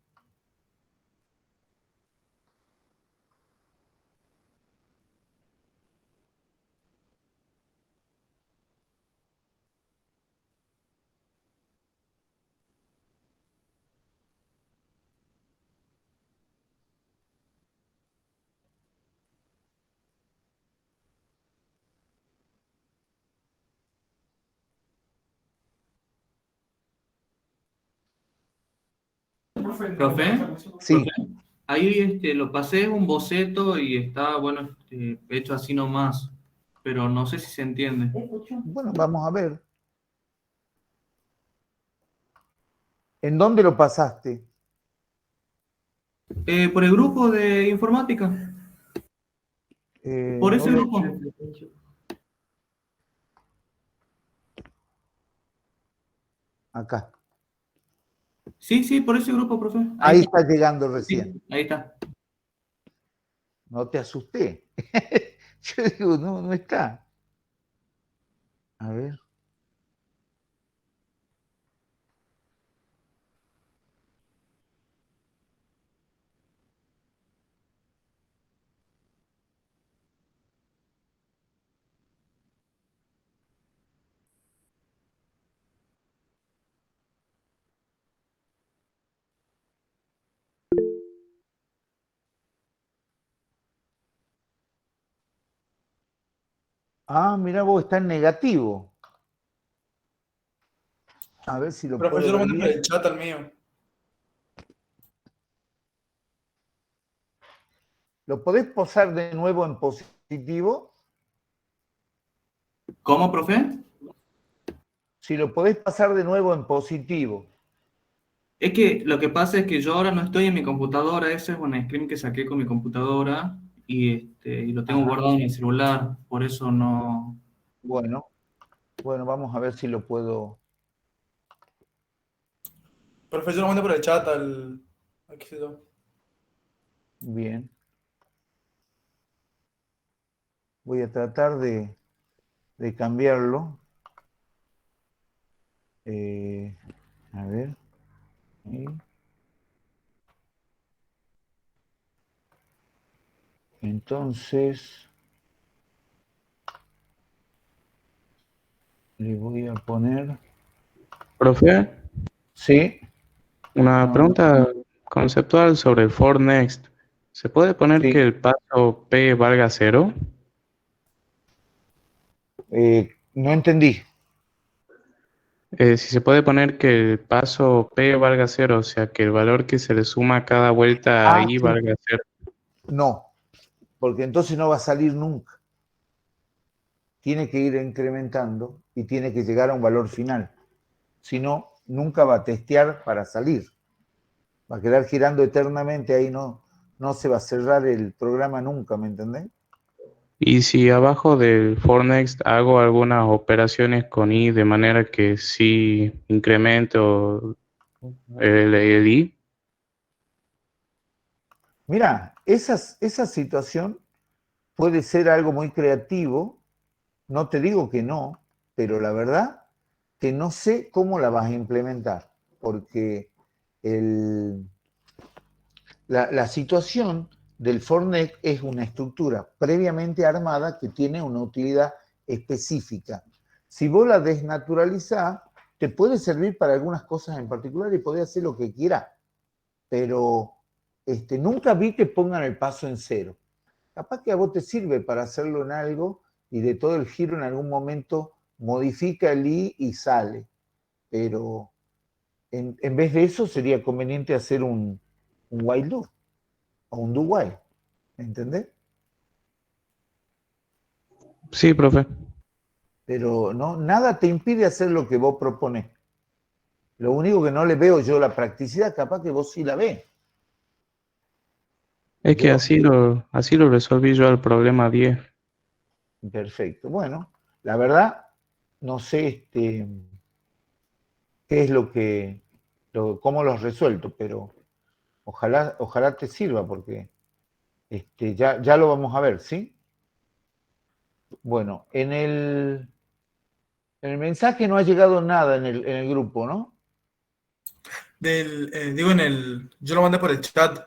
Profe, Sí. ahí lo pasé un boceto y está, bueno, hecho así nomás, pero no sé si se entiende. Bueno, vamos a ver. ¿En dónde lo pasaste? Por el grupo de informática. Por ese No lo- grupo. Acá. Sí, sí, por ese grupo, profe. Ahí está llegando recién. Sí, ahí está. No te asusté. Yo digo, no, no está. A ver. Ah, mira vos, está en negativo. A ver si lo Profe, puedo yo lo ver mandé por bien. el chat al mío. ¿Lo podés posar de nuevo en positivo? ¿Cómo, profe? Si lo podés pasar de nuevo en positivo. Es que lo que pasa es que yo ahora no estoy en mi computadora, ese es un screen que saqué con mi computadora y lo tengo Ajá. guardado en el celular, por eso no... Bueno, vamos a ver si lo puedo. Profe, yo lo mandé por el chat al qué sé yo. Bien. Voy a tratar de cambiarlo. A ver. Ahí. Entonces, le voy a poner. Profe, Sí. una No, no. pregunta conceptual sobre el for next. ¿Se puede poner Sí. que el paso P valga 0? No entendí. Si se puede poner que el paso P valga 0, o sea, que el valor que se le suma a cada vuelta Ah, ahí sí. valga 0. No, porque entonces no va a salir nunca. Tiene que ir incrementando y tiene que llegar a un valor final. Si no, nunca va a testear para salir. Va a quedar girando eternamente, ahí no se va a cerrar el programa nunca, ¿me entendés? Y si abajo del for next hago algunas operaciones con i de manera que sí incremento el i. Mira, esa situación puede ser algo muy creativo, no te digo que no, pero la verdad que no sé cómo la vas a implementar, porque La situación del Fortnet es una estructura previamente armada que tiene una utilidad específica. Si vos la desnaturalizás, te puede servir para algunas cosas en particular y podés hacer lo que quieras, pero nunca vi que pongan el paso en cero. Capaz que a vos te sirve para hacerlo en algo y de todo el giro en algún momento modifica el i y sale, pero en vez de eso sería conveniente hacer un while loop o un do while, ¿entendés? Sí, profe. Pero no, nada te impide hacer lo que vos proponés. Lo único que no le veo yo la practicidad, capaz que vos sí la ves. Es que Yo, así lo resolví yo al problema 10. perfecto. Bueno, la verdad, no sé qué es cómo lo has resuelto, pero ojalá te sirva, porque ya lo vamos a ver, ¿sí? Bueno, en el mensaje no ha llegado nada en el grupo, ¿no? Yo lo mandé por el chat.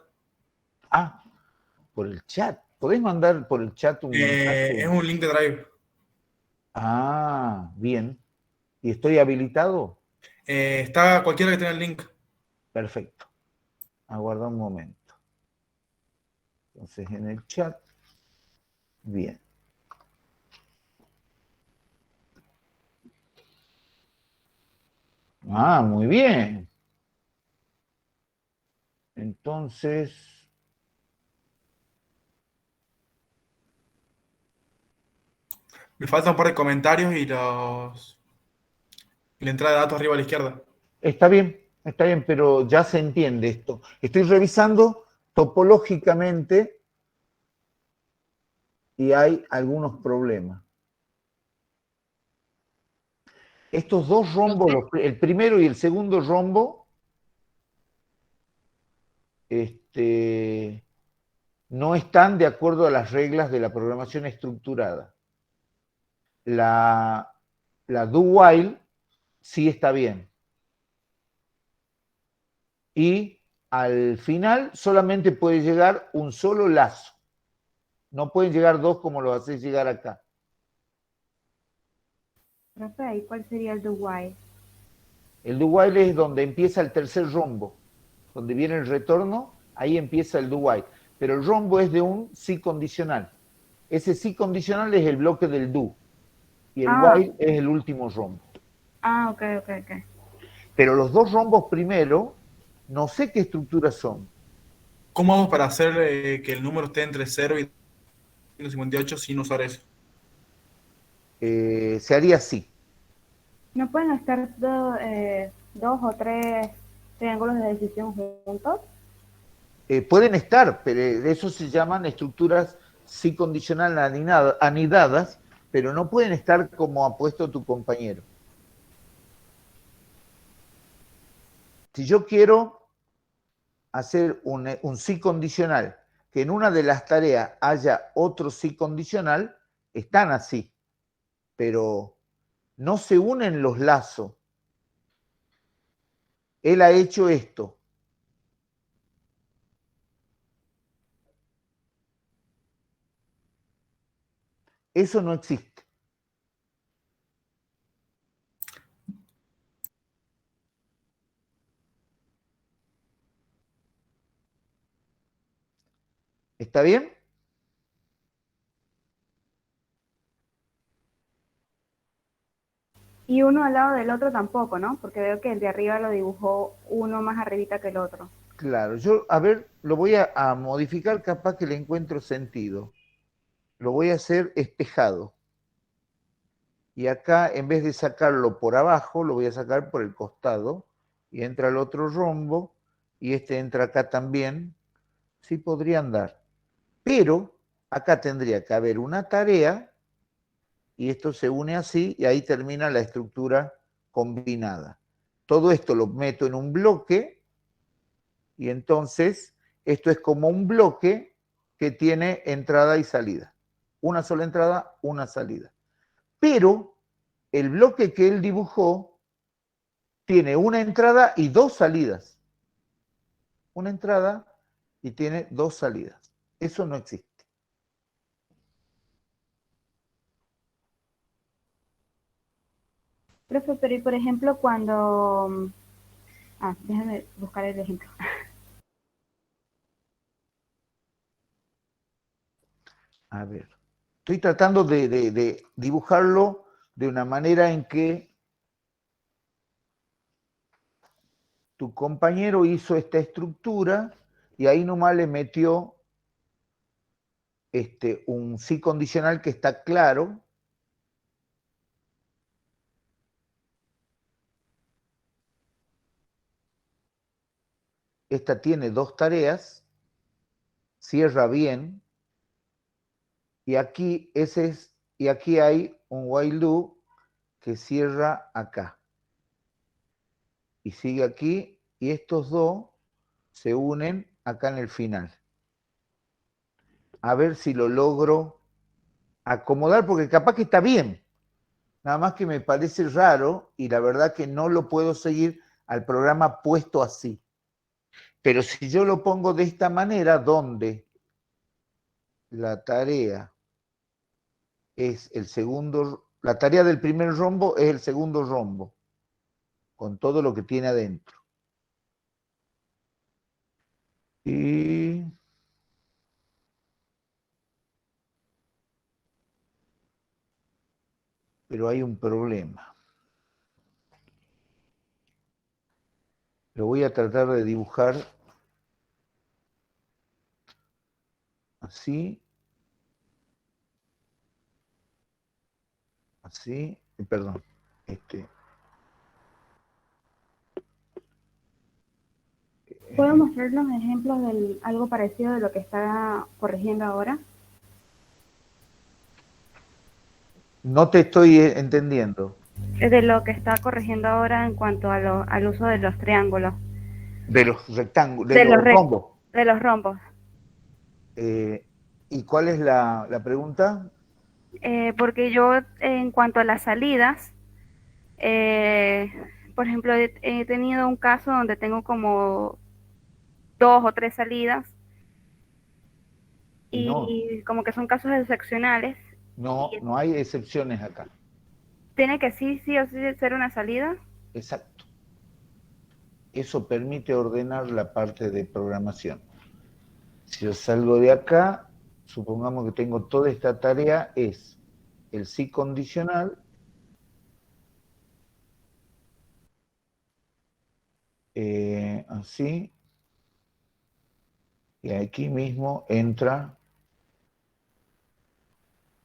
Ah, por el chat. ¿Podés mandar por el chat un mensaje? Es un link de Drive. Ah, bien. ¿Y estoy habilitado? Está cualquiera que tenga el link. Perfecto. Aguarda un momento. Entonces, en el chat. Bien. Ah, muy bien. Entonces, Me faltan un par de comentarios y la entrada de datos arriba a la izquierda. está bien, pero ya se entiende esto. Estoy revisando topológicamente y hay algunos problemas. Estos dos rombos, el primero y el segundo rombo, no están de acuerdo a las reglas de la programación estructurada. La do while sí está bien. Y al final solamente puede llegar un solo lazo. No pueden llegar dos como lo hacéis llegar acá. Profe, ¿y cuál sería el do while? El do while es donde empieza el tercer rombo. Donde viene el retorno, ahí empieza el do while. Pero el rombo es de un sí condicional. Ese sí condicional es el bloque del do. Y el while es el último rombo. Ah, ok. Pero los dos rombos primero, no sé qué estructuras son. ¿Cómo vamos para hacer que el número esté entre 0 y 158 sin usar eso? Se haría así. ¿No pueden estar dos o tres triángulos de decisión juntos? Pueden estar, pero eso se llaman estructuras sí condicional anidadas, pero no pueden estar como ha puesto tu compañero. Si yo quiero hacer un sí condicional, que en una de las tareas haya otro sí condicional, están así, pero no se unen los lazos. Él ha hecho esto. Eso no existe. ¿Está bien? Y uno al lado del otro tampoco, ¿no? Porque veo que el de arriba lo dibujó uno más arribita que el otro. Claro, yo, a ver, lo voy a modificar, capaz que le encuentro sentido. Lo voy a hacer espejado. Y acá, en vez de sacarlo por abajo, lo voy a sacar por el costado. Y entra el otro rombo, y este entra acá también. Sí podría andar. Pero acá tendría que haber una tarea, y esto se une así, y ahí termina la estructura combinada. Todo esto lo meto en un bloque, y entonces esto es como un bloque que tiene entrada y salida. Una sola entrada, una salida. Pero el bloque que él dibujó tiene una entrada y dos salidas. Una entrada y tiene 2 salidas. Eso no existe. Profe, pero y por ejemplo cuando... déjame buscar el ejemplo. A ver, estoy tratando de dibujarlo de una manera en que tu compañero hizo esta estructura y ahí nomás le metió un sí condicional que está claro. Esta tiene 2 tareas, cierra bien, y aquí, y aquí hay un while do que cierra acá. Y sigue aquí, y estos dos se unen acá en el final. A ver si lo logro acomodar, porque capaz que está bien. Nada más que me parece raro, y la verdad que no lo puedo seguir al programa puesto así. Pero si yo lo pongo de esta manera, donde la tarea es el segundo, la tarea del primer rombo es el segundo rombo, con todo lo que tiene adentro. Pero hay un problema. Lo voy a tratar de dibujar así. Así, perdón. ¿Puedo mostrar los ejemplos de algo parecido de lo que está corrigiendo ahora? No te estoy entendiendo. De lo que está corrigiendo ahora en cuanto a al uso de los triángulos. De los rectángulos, de los rombos. De los rombos. ¿Y cuál es la pregunta? Porque yo, en cuanto a las salidas, por ejemplo, he tenido un caso donde tengo como 2 o 3 salidas y como que son casos excepcionales. No, no hay excepciones acá. ¿Tiene que sí o sí ser una salida? Exacto. Eso permite ordenar la parte de programación. Si yo salgo de acá, supongamos que tengo toda esta tarea, es el sí condicional, así, y aquí mismo entra,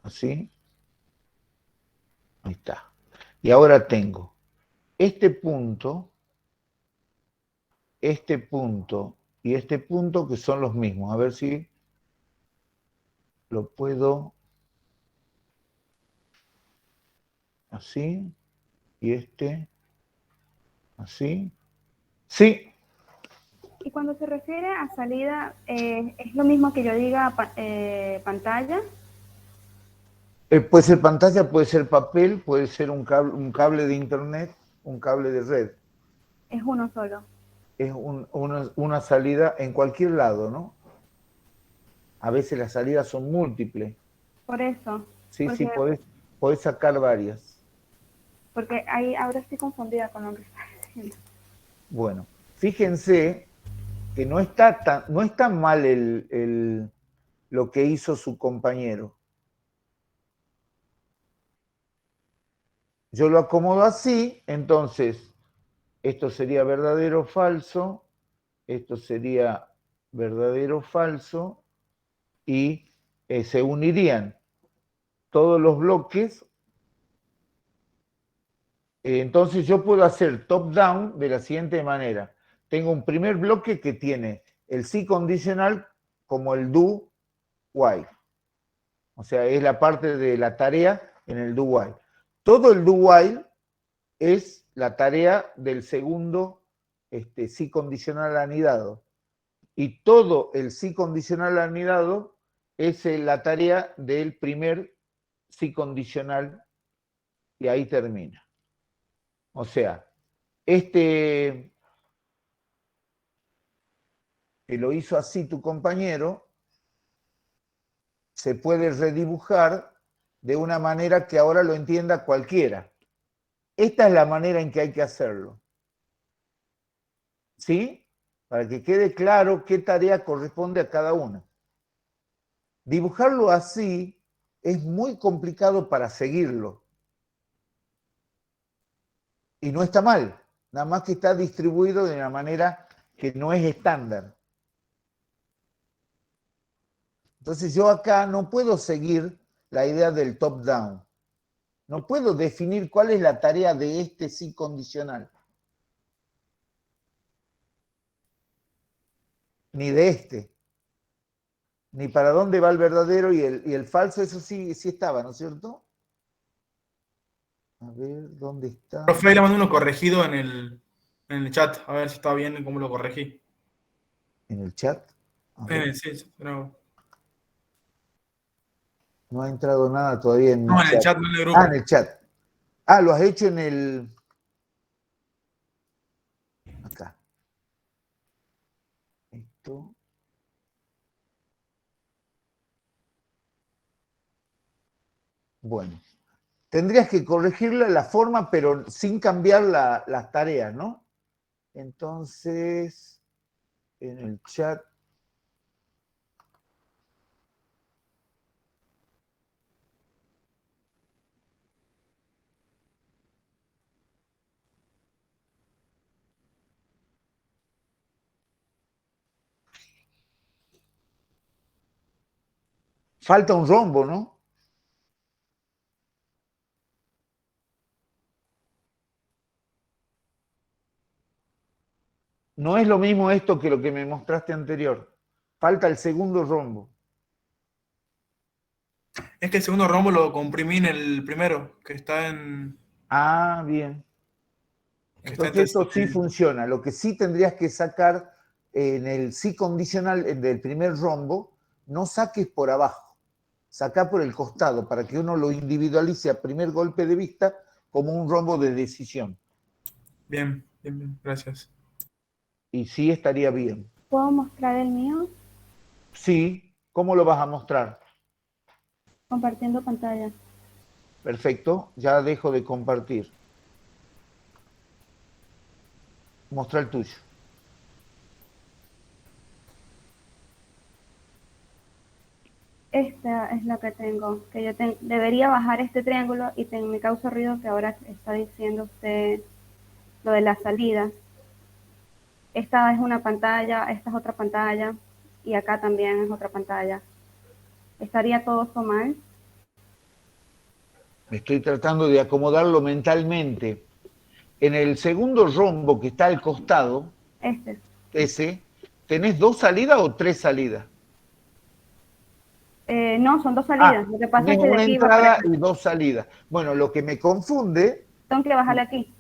así, ahí está. Y ahora tengo este punto y este punto que son los mismos. A ver si lo puedo así, y así. Sí. Y cuando se refiere a salida, ¿es lo mismo que yo diga pantalla? Puede ser pantalla, puede ser papel, puede ser un cable de internet, un cable de red. Es uno solo. Es una salida en cualquier lado, ¿no? A veces las salidas son múltiples. Por eso. Sí, sí, podés sacar varias. Porque ahí ahora estoy confundida con lo que está diciendo. Bueno, fíjense que no está tan mal lo que hizo su compañero. Yo lo acomodo así, entonces esto sería verdadero o falso, esto sería verdadero o falso, y se unirían todos los bloques. Entonces yo puedo hacer top-down de la siguiente manera. Tengo un primer bloque que tiene el sí condicional como el do while. O sea, es la parte de la tarea en el do while. Todo el do while es la tarea del segundo sí condicional anidado. Y todo el sí condicional anidado es la tarea del primer sí condicional, y ahí termina. O sea, que lo hizo así tu compañero, se puede redibujar de una manera que ahora lo entienda cualquiera. Esta es la manera en que hay que hacerlo. ¿Sí? Para que quede claro qué tarea corresponde a cada una. Dibujarlo así es muy complicado para seguirlo. Y no está mal, nada más que está distribuido de una manera que no es estándar. Entonces yo acá no puedo seguir la idea del top-down. No puedo definir cuál es la tarea de este sí condicional. Ni de este. Ni para dónde va el verdadero y el falso, eso sí estaba, ¿no es cierto? A ver, ¿dónde está? Profe, ahí le mando uno corregido en el chat, a ver si está bien cómo lo corregí. ¿En el chat? A ver. Sí, no. No ha entrado nada todavía en No, el en chat. el chat, no en el grupo. Ah, en el chat. Ah, lo has hecho en el... Acá. Esto. Bueno. Tendrías que corregirle la forma, pero sin cambiar las tareas, ¿no? Entonces, en el chat... Falta un rombo, ¿no? No es lo mismo esto que lo que me mostraste anterior. Falta el segundo rombo. Es que el segundo rombo lo comprimí en el primero, que está en... Ah, bien. que está Entonces esto sí entre- funciona. Lo que sí tendrías que sacar en el sí condicional del primer rombo, no saques por abajo. Saca por el costado para que uno lo individualice a primer golpe de vista como un rombo de decisión. Bien, gracias. Y sí estaría bien. ¿Puedo mostrar el mío? Sí, ¿cómo lo vas a mostrar? Compartiendo pantalla. Perfecto, ya dejo de compartir. Mostra el tuyo. Esta es la que tengo, que yo debería bajar este triángulo y me causa ruido que ahora está diciendo usted lo de las salidas. Esta es una pantalla, esta es otra pantalla y acá también es otra pantalla. ¿Estaría todo esto mal? Estoy tratando de acomodarlo mentalmente. En el segundo rombo que está al costado, ese, ¿tenés 2 salidas o 3 salidas? No, son 2 salidas. Lo que pasa es que de una aquí va para entrada acá. y 2 salidas. Bueno, lo que me confunde... Tengo que bajarle aquí.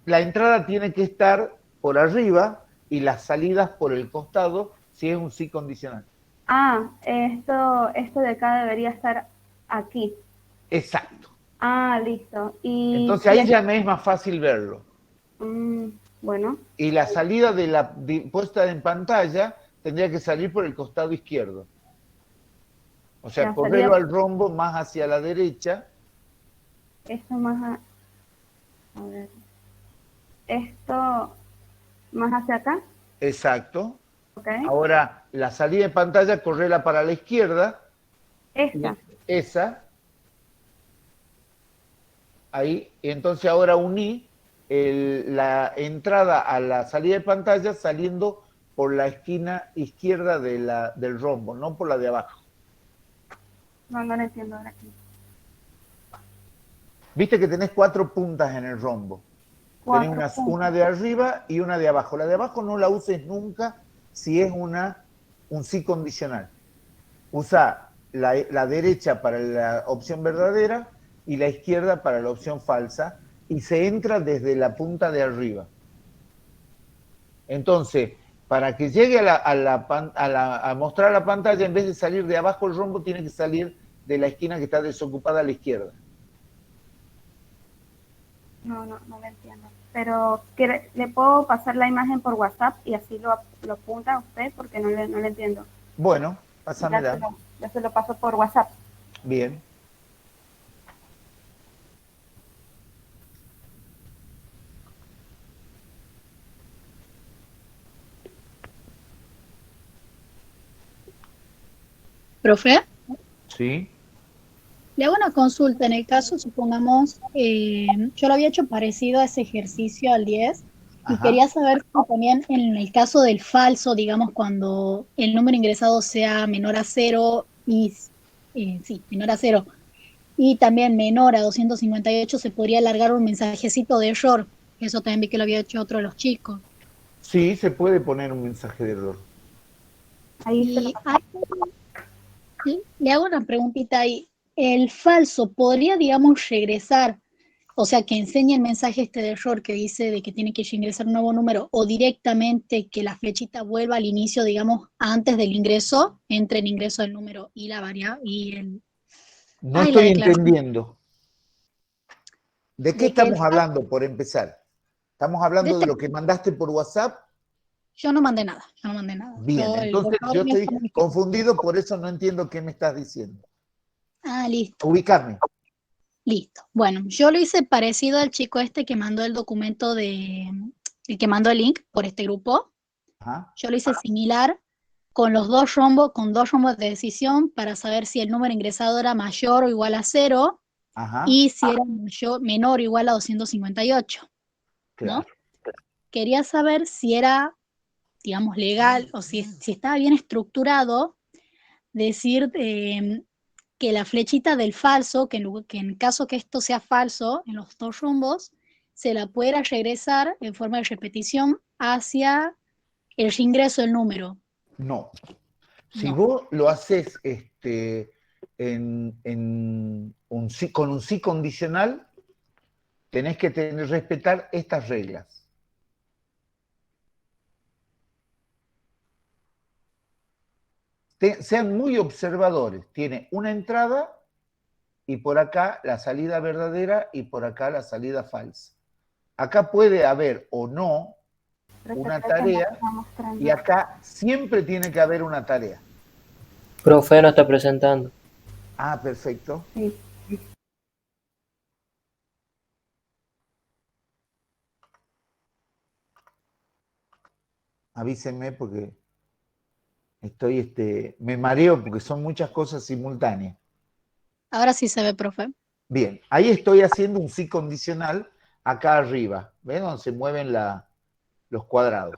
La entrada tiene que estar por arriba y las salidas por el costado si es un sí condicional. Ah, esto de acá debería estar aquí. Exacto. Ah, listo. Entonces ahí ya me es más fácil verlo. Bueno. Y la salida de la puesta en pantalla tendría que salir por el costado izquierdo. O sea, correrlo al rombo más hacia la derecha. Esto más a ver. Esto más hacia acá. Exacto. Okay. Ahora, la salida de pantalla, correrla para la izquierda. Esa. Ahí. Y entonces ahora uní la entrada a la salida de pantalla saliendo por la esquina izquierda del rombo, no por la de abajo. No lo entiendo ahora aquí. Viste que tenés 4 puntas en el rombo. Tenés una de arriba y una de abajo. La de abajo no la uses nunca si es un sí condicional. Usa la derecha para la opción verdadera y la izquierda para la opción falsa y se entra desde la punta de arriba. Entonces, para que llegue a mostrar la pantalla, en vez de salir de abajo el rombo, tiene que salir de la esquina que está desocupada a la izquierda. No lo entiendo. pero ¿le puedo pasar la imagen por WhatsApp y así lo apunta a usted? Porque no le entiendo. Bueno, Ya pásamela. ya se lo paso por WhatsApp. Bien. Profe, Sí. le hago una consulta. En el caso, supongamos, yo lo había hecho parecido a ese ejercicio al 10 y Ajá. quería saber si también en el caso del falso, digamos, cuando el número ingresado sea menor a 0 y, sí, menor a 0 y también menor a 258, se podría alargar un mensajecito de error. Eso también vi que lo había hecho otro de los chicos. Sí, se puede poner un mensaje de error. Ahí se lo Y paso. le hago una preguntita ahí. ¿El falso podría, digamos, regresar? O sea, que enseñe el mensaje este de error que dice de que tiene que ingresar un nuevo número, o directamente que la flechita vuelva al inicio, digamos, antes del ingreso, entre el ingreso del número y la variable y el... No Ay, la estoy declaración entendiendo. ¿De qué de que el estamos hablando, por empezar? ¿Estamos de hablando de este, lo que mandaste por WhatsApp? yo no mandé nada, yo no mandé nada. Bien, Yo, el entonces error yo mío estoy fue muy... confundido, por eso no entiendo qué me estás diciendo. Ah, listo. Ubicarme. Listo. Bueno, yo lo hice parecido al chico este que mandó el documento el que mandó el link por este grupo. Ajá. Yo lo hice similar con los dos rombos, con dos rombos de decisión para saber si el número ingresado era mayor o igual a 0 Ajá. y si era menor o igual a 258, Claro. ¿no? Quería saber si era, digamos, legal o si estaba bien estructurado decir que la flechita del falso, que en caso que esto sea falso, en los dos rumbos, se la pudiera regresar en forma de repetición hacia el ingreso del número. No. Si No. vos lo haces con un sí condicional, tenés que respetar estas reglas. Sean muy observadores. Tiene una entrada y por acá la salida verdadera y por acá la salida falsa. Acá puede haber o no una tarea y acá siempre tiene que haber una tarea. Profe, no está presentando. Ah, perfecto. Sí. Avísenme porque me mareo porque son muchas cosas simultáneas. Ahora sí se ve, profe. Bien, ahí estoy haciendo un sí condicional acá arriba. ¿Ven? Donde se mueven los cuadrados.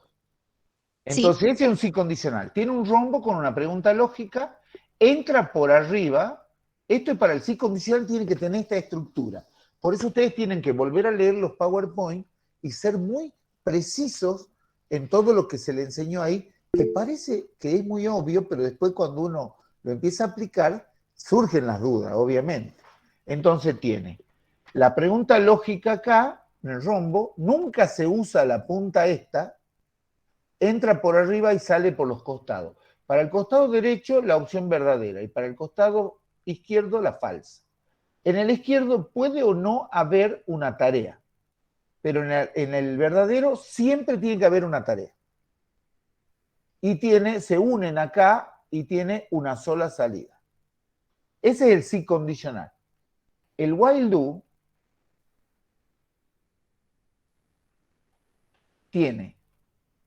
Entonces, Sí. ese es un sí condicional. Tiene un rombo con una pregunta lógica, entra por arriba. Esto es para el sí condicional, tiene que tener esta estructura. Por eso ustedes tienen que volver a leer los PowerPoint y ser muy precisos en todo lo que se le enseñó ahí, que parece que es muy obvio, pero después cuando uno lo empieza a aplicar, surgen las dudas, obviamente. Entonces tiene la pregunta lógica acá, en el rombo, nunca se usa la punta esta, entra por arriba y sale por los costados. Para el costado derecho, la opción verdadera, y para el costado izquierdo, la falsa. En el izquierdo puede o no haber una tarea, pero en el verdadero siempre tiene que haber una tarea. Y se unen acá y tiene una sola salida. Ese es el sí condicional. El while do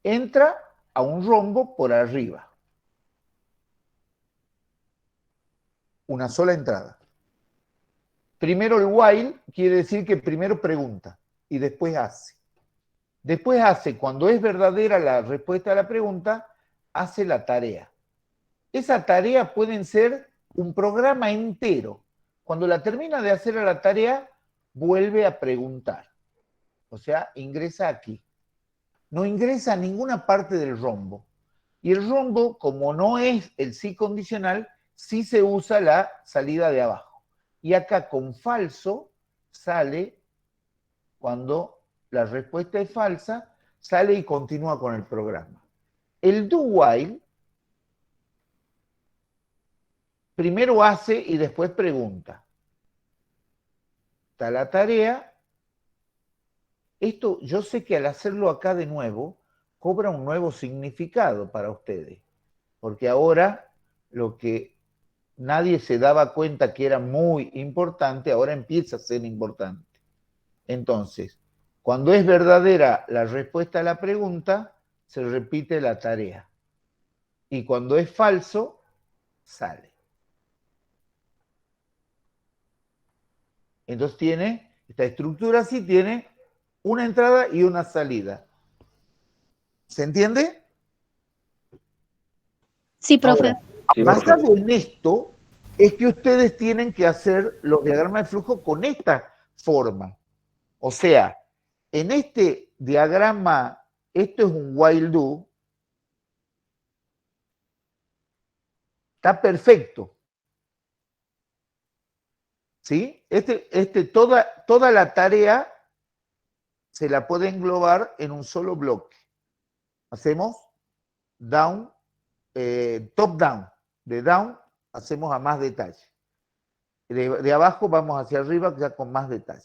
entra a un rombo por arriba. Una sola entrada. Primero el while quiere decir que primero pregunta y después hace. Después hace, cuando es verdadera la respuesta a la pregunta, hace la tarea. Esa tarea puede ser un programa entero. Cuando la termina de hacer a la tarea, vuelve a preguntar. O sea, ingresa aquí. No ingresa a ninguna parte del rombo. Y el rombo, como no es el sí condicional, sí se usa la salida de abajo. Y acá con falso sale, cuando la respuesta es falsa, sale y continúa con el programa. El do while primero hace y después pregunta. Está la tarea esto yo sé que al hacerlo acá de nuevo, cobra un nuevo significado para ustedes, porque ahora lo que nadie se daba cuenta que era muy importante, ahora empieza a ser importante. Entonces, cuando es verdadera la respuesta a la pregunta, se repite la tarea. Y cuando es falso, sale. Entonces tiene, esta estructura así tiene una entrada y una salida. ¿Se entiende? Sí, profe. Ahora, basado en esto, es que ustedes tienen que hacer los diagramas de flujo con esta forma. O sea, en este diagrama, esto es un while do, está perfecto. ¿Sí? Toda la tarea se la puede englobar en un solo bloque. Hacemos down, top down. De down hacemos a más detalle. De abajo vamos hacia arriba ya con más detalle.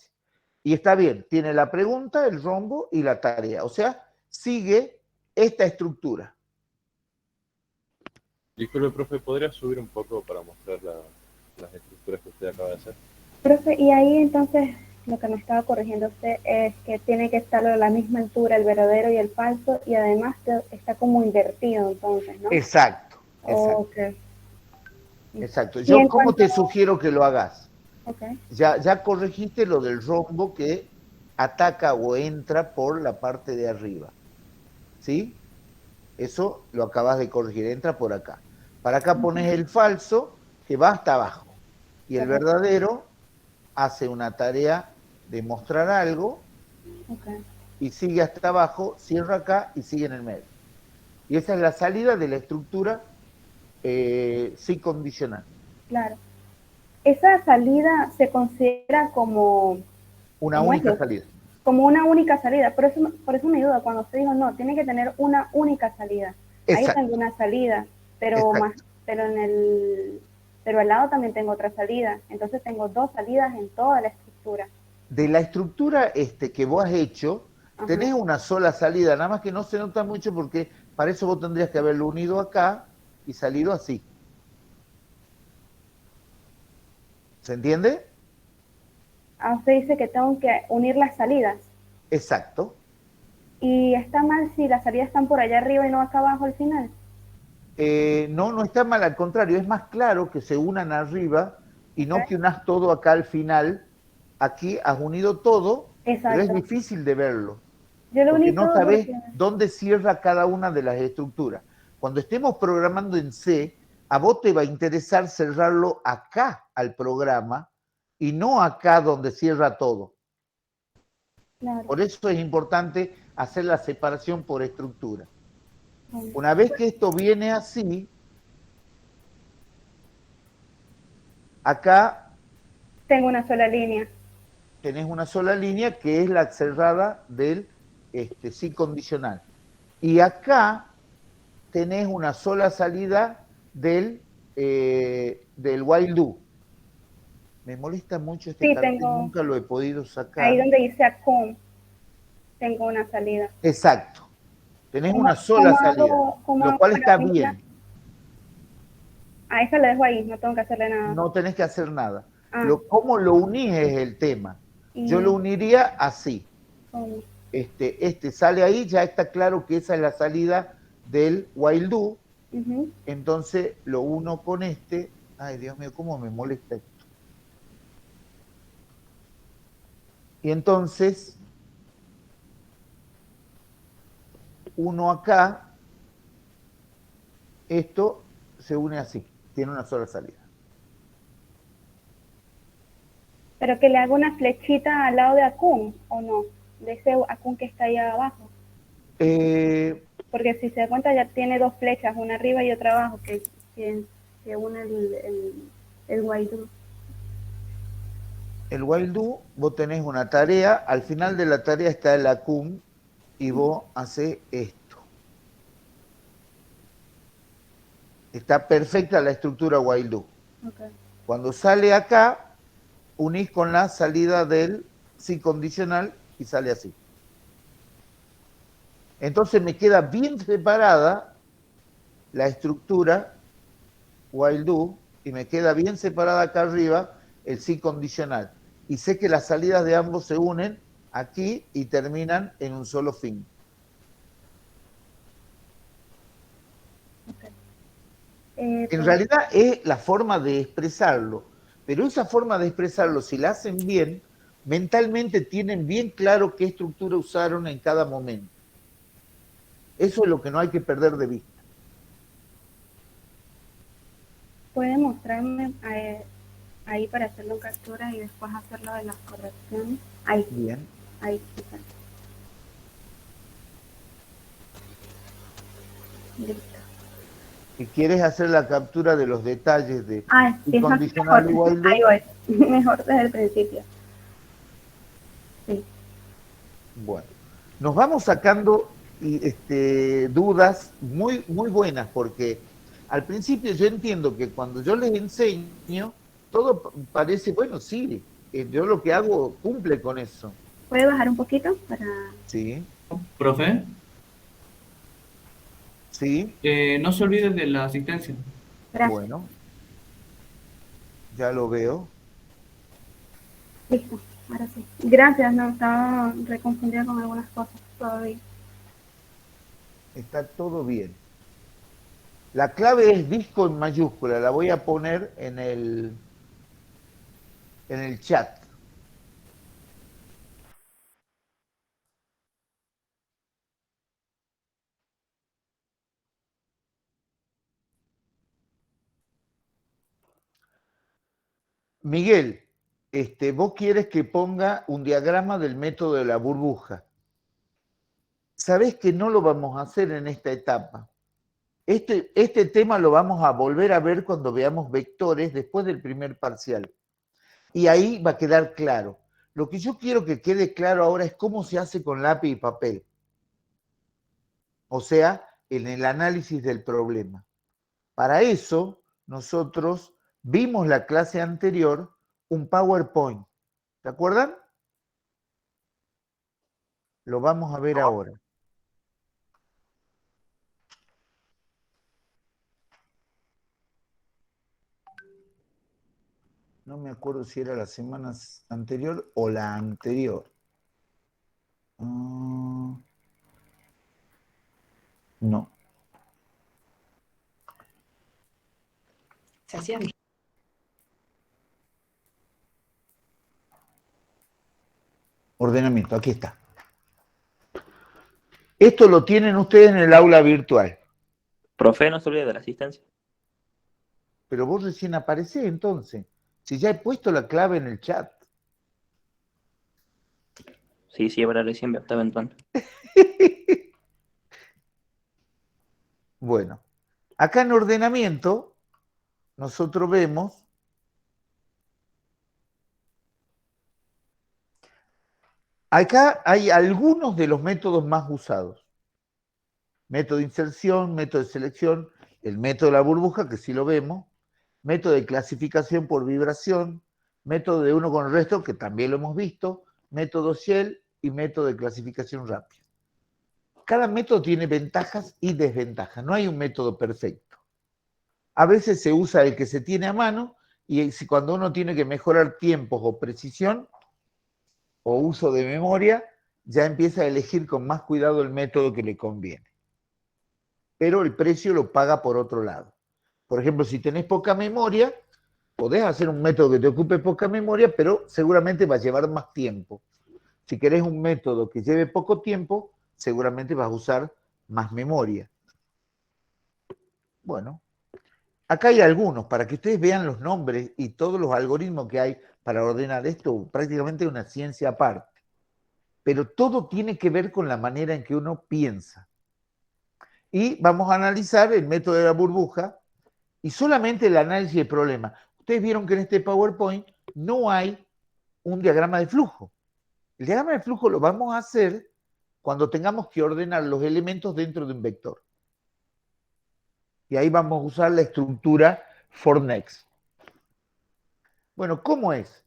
Y está bien, tiene la pregunta, el rombo y la tarea. O sea, sigue esta estructura. Disculpe, profe, ¿podría subir un poco para mostrar las estructuras que usted acaba de hacer? Profe, y ahí entonces lo que me estaba corrigiendo usted es que tiene que estar a la misma altura el verdadero y el falso, y además está como invertido entonces, ¿no? Exacto, exacto. Okay. Exacto. Yo, ¿cómo te sugiero que lo hagas? Okay. Ya corregiste lo del rombo que ataca o entra por la parte de arriba. ¿Sí? Eso lo acabas de corregir, entra por acá. Para acá pones el falso que va hasta abajo. Y el verdadero hace una tarea de mostrar algo y sigue hasta abajo, cierra acá y sigue en el medio. Y esa es la salida de la estructura sí condicional. Claro. Esa salida se considera como... Una única salida. Como una única salida. Por eso me ayuda cuando usted dijo, no, tiene que tener una única salida. Exacto. Ahí tengo una salida, pero al lado también tengo otra salida. Entonces tengo dos salidas en toda la estructura. De la estructura que vos has hecho, tenés una sola salida, nada más que no se nota mucho porque para eso vos tendrías que haberlo unido acá y salido así. ¿Se entiende? Usted dice que tengo que unir las salidas. Exacto. ¿Y está mal si las salidas están por allá arriba y no acá abajo al final? No está mal, al contrario, es más claro que se unan arriba y no que unas todo acá al final. Aquí has unido todo, pero es difícil de verlo. Yo lo uní porque no todo sabés porque... dónde cierra cada una de las estructuras. Cuando estemos programando en C, a vos te va a interesar cerrarlo acá al programa y no acá donde cierra todo. Claro. Por eso es importante hacer la separación por estructura. Una vez que esto viene así, acá tengo una sola línea. Tenés una sola línea que es la cerrada del sí condicional. Y acá tenés una sola salida del while do. Me molesta mucho este cartel, nunca lo he podido sacar. Ahí donde dice acum, tengo una salida. Exacto. Tenés una sola salida, lo cual está bien. A esa la dejo ahí, no tengo que hacerle nada. No tenés que hacer nada. ¿Cómo lo unís es el tema? Yo lo uniría así. Este sale ahí, ya está claro que esa es la salida del while do. Entonces lo uno con este. Ay, Dios mío, cómo me molesta esto. Y entonces uno acá, esto se une así, tiene una sola salida. Pero que le haga una flechita al lado de acum, ¿o no? De ese acum que está ahí abajo. Porque si se da cuenta ya tiene dos flechas, una arriba y otra abajo, que une el while do. El while do, vos tenés una tarea, al final de la tarea está el acum y vos haces esto. Está perfecta la estructura while do. Cuando sale acá, unís con la salida del sí condicional y sale así. Entonces me queda bien separada la estructura while do y me queda bien separada acá arriba el sí condicional. Y sé que las salidas de ambos se unen aquí y terminan en un solo fin. En realidad es la forma de expresarlo, pero esa forma de expresarlo, si la hacen bien, mentalmente tienen bien claro qué estructura usaron en cada momento. Eso es lo que no hay que perder de vista. ¿Puede mostrarme ahí para hacerlo en captura y después hacerlo de las correcciones? Ahí. Bien. Ahí está. Listo. Si quieres hacer la captura de los detalles de Sí, condicional igual ahí voy. Mejor desde el principio. Sí. Bueno, nos vamos sacando dudas muy, muy buenas, porque al principio yo entiendo que cuando yo les enseño, todo parece, bueno, sí, yo lo que hago cumple con eso. ¿Puede bajar un poquito para...? Sí. ¿Profe? Sí. No se olviden de la asistencia. Gracias. Bueno, ya lo veo. Listo, ahora sí. Gracias, no, estaba reconfundida con algunas cosas todavía. Está todo bien. La clave es disco en mayúscula, la voy a poner en el chat. Miguel, vos quieres que ponga un diagrama del método de la burbuja. Sabés que no lo vamos a hacer en esta etapa. Este tema lo vamos a volver a ver cuando veamos vectores después del primer parcial. Y ahí va a quedar claro. Lo que yo quiero que quede claro ahora es cómo se hace con lápiz y papel. O sea, en el análisis del problema. Para eso, nosotros vimos la clase anterior un PowerPoint. ¿Se acuerdan? Lo vamos a ver ahora. No me acuerdo si era la semana anterior o la anterior. No. Se hacía bien. Ordenamiento, aquí está. Esto lo tienen ustedes en el aula virtual. Profe, no se olvide de la asistencia. Pero vos recién aparecés entonces. Si ya he puesto la clave en el chat. Sí, ahora recién me estaba entrando. Bueno, acá en ordenamiento, nosotros vemos acá hay algunos de los métodos más usados. Método de inserción, método de selección, el método de la burbuja, que sí lo vemos, método de clasificación por vibración, método de uno con el resto, que también lo hemos visto, método Shell y método de clasificación rápida. Cada método tiene ventajas y desventajas, no hay un método perfecto. A veces se usa el que se tiene a mano y cuando uno tiene que mejorar tiempos o precisión o uso de memoria, ya empieza a elegir con más cuidado el método que le conviene. Pero el precio lo paga por otro lado. Por ejemplo, si tenés poca memoria, podés hacer un método que te ocupe poca memoria, pero seguramente va a llevar más tiempo. Si querés un método que lleve poco tiempo, seguramente vas a usar más memoria. Bueno, acá hay algunos, para que ustedes vean los nombres y todos los algoritmos que hay para ordenar esto, prácticamente una ciencia aparte. Pero todo tiene que ver con la manera en que uno piensa. Y vamos a analizar el método de la burbuja y solamente el análisis del problema. Ustedes vieron que en este PowerPoint no hay un diagrama de flujo. El diagrama de flujo lo vamos a hacer cuando tengamos que ordenar los elementos dentro de un vector. Y ahí vamos a usar la estructura for next. Bueno, ¿cómo es?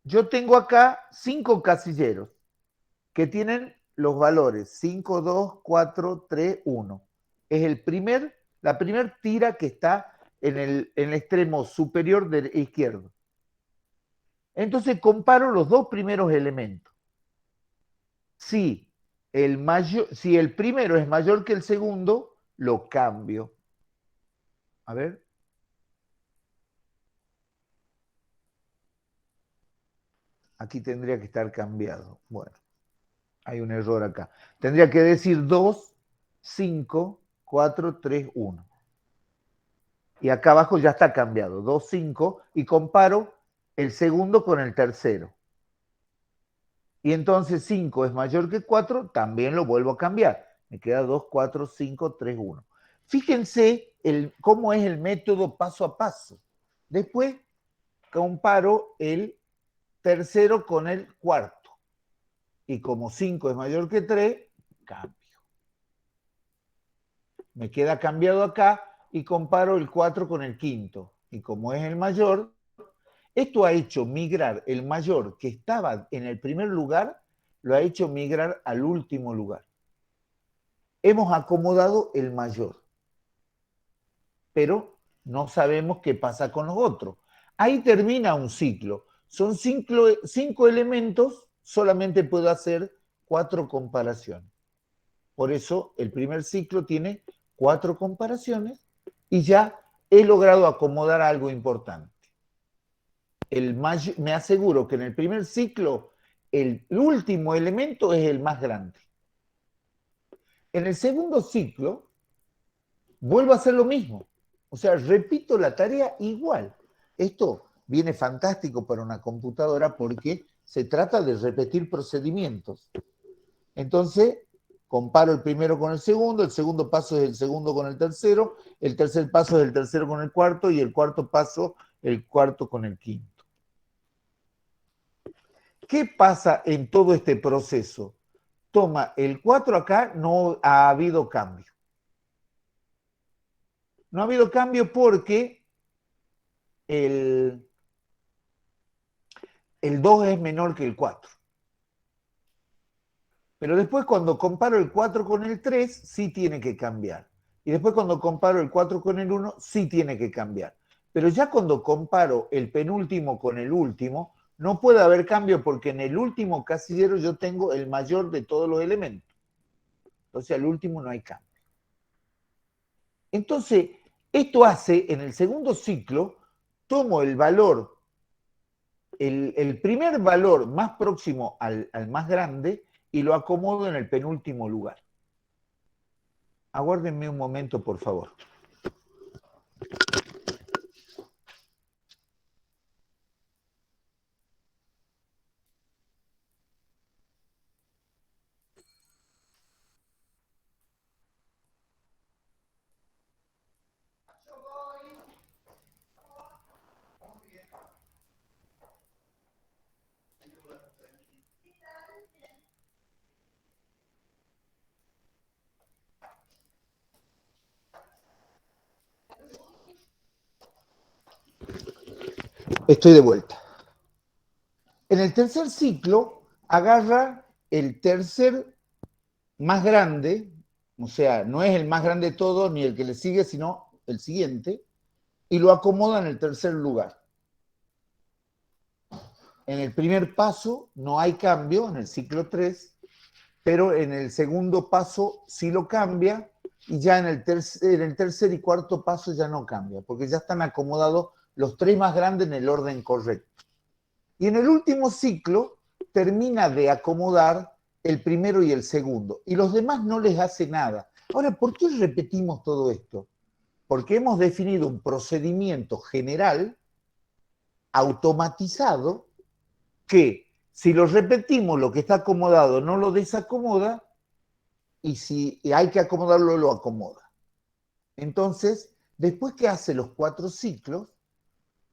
Yo tengo acá 5 casilleros que tienen los valores 5, 2, 4, 3, 1. Es la primer tira que está en el extremo superior izquierdo. Entonces comparo los dos primeros elementos. Si el primero es mayor que el segundo, lo cambio. A ver. Aquí tendría que estar cambiado. Bueno, hay un error acá. Tendría que decir 2, 5, 4, 3, 1. Y acá abajo ya está cambiado. 2, 5. Y comparo el segundo con el tercero. Y entonces 5 es mayor que 4, también lo vuelvo a cambiar. Me queda 2, 4, 5, 3, 1. Fíjense cómo es el método paso a paso. Después comparo el tercero con el cuarto. Y como 5 es mayor que 3, cambio. Me queda cambiado acá y comparo el 4 con el quinto. Y como es el mayor, esto ha hecho migrar el mayor que estaba en el primer lugar, lo ha hecho migrar al último lugar. Hemos acomodado el mayor, pero no sabemos qué pasa con los otros. Ahí termina un ciclo. Son 5 elementos, solamente puedo hacer 4 comparaciones. Por eso el primer ciclo tiene 4 comparaciones y ya he logrado acomodar algo importante. Me aseguro que en el primer ciclo el último elemento es el más grande. En el segundo ciclo vuelvo a hacer lo mismo. O sea, repito la tarea igual. Esto viene fantástico para una computadora porque se trata de repetir procedimientos. Entonces, comparo el primero con el segundo paso es el segundo con el tercer paso es el tercero con el cuarto y el cuarto paso el cuarto con el quinto. ¿Qué pasa en todo este proceso? Toma, el 4 acá no ha habido cambio. No ha habido cambio porque el 2 es menor que el 4. Pero después cuando comparo el 4 con el 3, sí tiene que cambiar. Y después cuando comparo el 4 con el 1, sí tiene que cambiar. Pero ya cuando comparo el penúltimo con el último, no puede haber cambio porque en el último casillero yo tengo el mayor de todos los elementos. Entonces al último no hay cambio. Entonces, esto hace, en el segundo ciclo, tomo el valor, el primer valor más próximo al más grande y lo acomodo en el penúltimo lugar. Aguárdenme un momento, por favor. Estoy de vuelta. En el tercer ciclo, agarra el tercer más grande, o sea, no es el más grande de todos ni el que le sigue, sino el siguiente, y lo acomoda en el tercer lugar. En el primer paso no hay cambio, en el ciclo 3, pero en el segundo paso sí lo cambia, y ya en el tercer y cuarto paso ya no cambia, porque ya están acomodados los 3 más grandes en el orden correcto. Y en el último ciclo termina de acomodar el primero y el segundo, y los demás no les hace nada. Ahora, ¿por qué repetimos todo esto? Porque hemos definido un procedimiento general, automatizado, que si lo repetimos, lo que está acomodado no lo desacomoda, y si hay que acomodarlo, lo acomoda. Entonces, después que hace los 4 ciclos,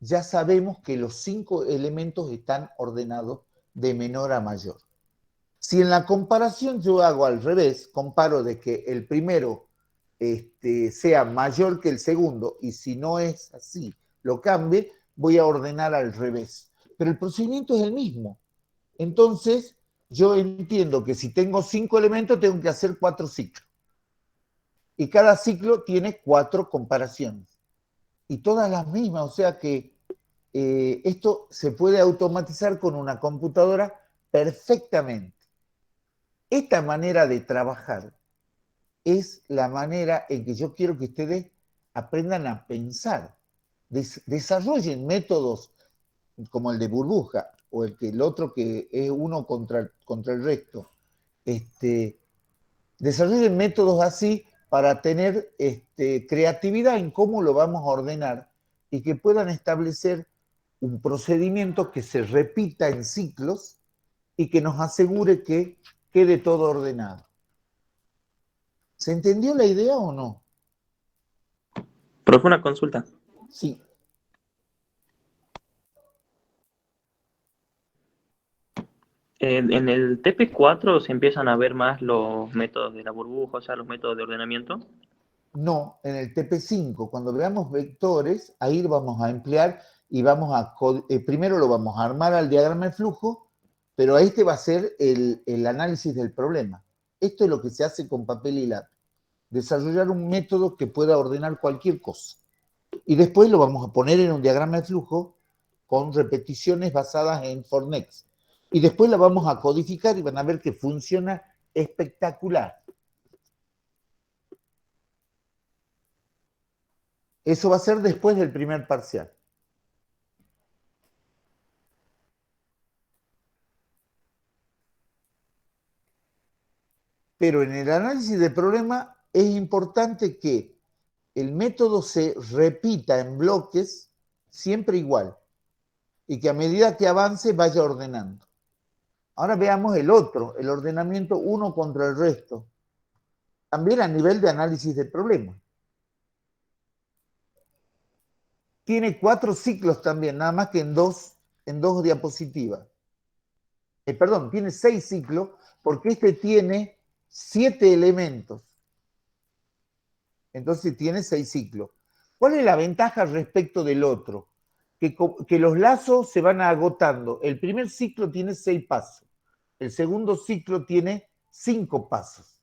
ya sabemos que los 5 elementos están ordenados de menor a mayor. Si en la comparación yo hago al revés, comparo de que el primero sea mayor que el segundo, y si no es así, lo cambie, voy a ordenar al revés. Pero el procedimiento es el mismo. Entonces, yo entiendo que si tengo 5 elementos, tengo que hacer 4 ciclos. Y cada ciclo tiene 4 comparaciones. Y todas las mismas, o sea que esto se puede automatizar con una computadora perfectamente. Esta manera de trabajar es la manera en que yo quiero que ustedes aprendan a pensar. Desarrollen métodos como el de burbuja o el otro que es uno contra el resto. Desarrollen métodos así para tener creatividad en cómo lo vamos a ordenar y que puedan establecer un procedimiento que se repita en ciclos y que nos asegure que quede todo ordenado. ¿Se entendió la idea o no? Profe, una consulta. Sí. En el TP4 se empiezan a ver más los métodos de la burbuja, o sea, los métodos de ordenamiento. No, en el TP5, cuando veamos vectores, ahí vamos a emplear y vamos a, primero lo vamos a armar al diagrama de flujo, pero este va a ser el análisis del problema. Esto es lo que se hace con papel y lápiz. Desarrollar un método que pueda ordenar cualquier cosa. Y después lo vamos a poner en un diagrama de flujo con repeticiones basadas en Fornex. Y después la vamos a codificar y van a ver que funciona espectacular. Eso va a ser después del primer parcial. Pero en el análisis de problema es importante que el método se repita en bloques siempre igual y que a medida que avance vaya ordenando. Ahora veamos el otro, el ordenamiento uno contra el resto. También a nivel de análisis de problema. Tiene 4 ciclos también, nada más que en dos diapositivas. Perdón, tiene 6 ciclos porque este tiene 7 elementos. Entonces tiene 6 ciclos. ¿Cuál es la ventaja respecto del otro? Que los lazos se van agotando. El primer ciclo tiene 6 pasos. El segundo ciclo tiene 5 pasos.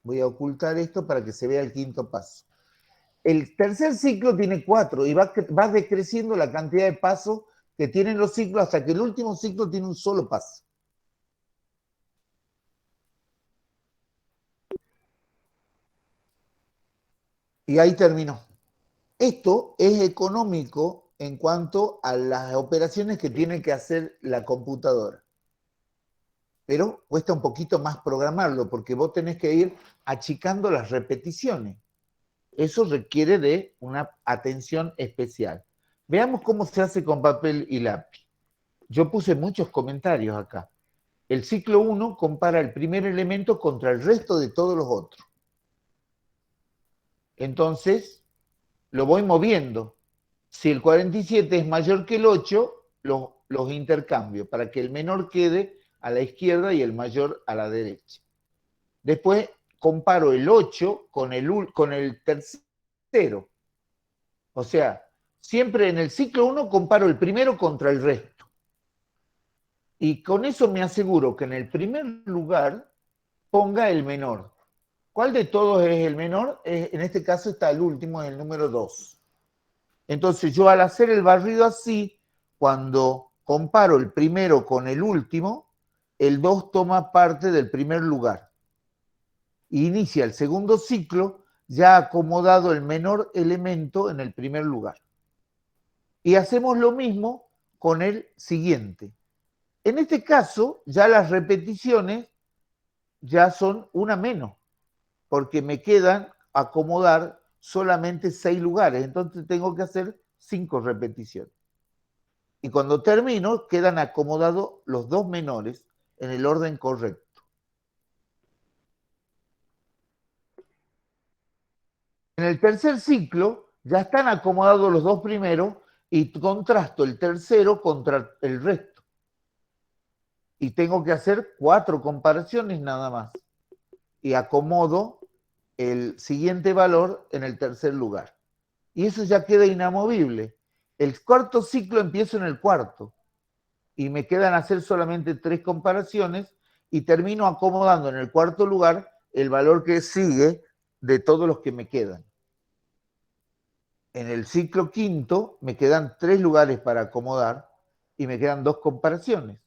Voy a ocultar esto para que se vea el quinto paso. El tercer ciclo tiene 4 y va decreciendo la cantidad de pasos que tienen los ciclos hasta que el último ciclo tiene un solo paso. Y ahí terminó. Esto es económico en cuanto a las operaciones que tiene que hacer la computadora. Pero cuesta un poquito más programarlo porque vos tenés que ir achicando las repeticiones. Eso requiere de una atención especial. Veamos cómo se hace con papel y lápiz. Yo puse muchos comentarios acá. El ciclo 1 compara el primer elemento contra el resto de todos los otros. Entonces, lo voy moviendo. Si el 47 es mayor que el 8, los intercambio para que el menor quede a la izquierda y el mayor a la derecha. Después comparo el 8 con el tercero. O sea, siempre en el ciclo 1 comparo el primero contra el resto. Y con eso me aseguro que en el primer lugar ponga el menor. ¿Cuál de todos es el menor? En este caso está el último, el número 2. Entonces yo al hacer el barrido así, cuando comparo el primero con el último, el 2 toma parte del primer lugar. Inicia el segundo ciclo ya acomodado el menor elemento en el primer lugar. Y hacemos lo mismo con el siguiente. En este caso, ya las repeticiones ya son una menos, porque me quedan acomodar solamente 6 lugares, entonces tengo que hacer 5 repeticiones. Y cuando termino, quedan acomodados los 2 menores en el orden correcto. En el tercer ciclo ya están acomodados los 2 primeros y contrasto el tercero contra el resto. Y tengo que hacer 4 comparaciones nada más. Y acomodo el siguiente valor en el tercer lugar. Y eso ya queda inamovible. El cuarto ciclo empieza en el cuarto. y me quedan hacer solamente 3 comparaciones y termino acomodando en el cuarto lugar el valor que sigue de todos los que me quedan. En el ciclo quinto me quedan 3 lugares para acomodar y me quedan 2 comparaciones.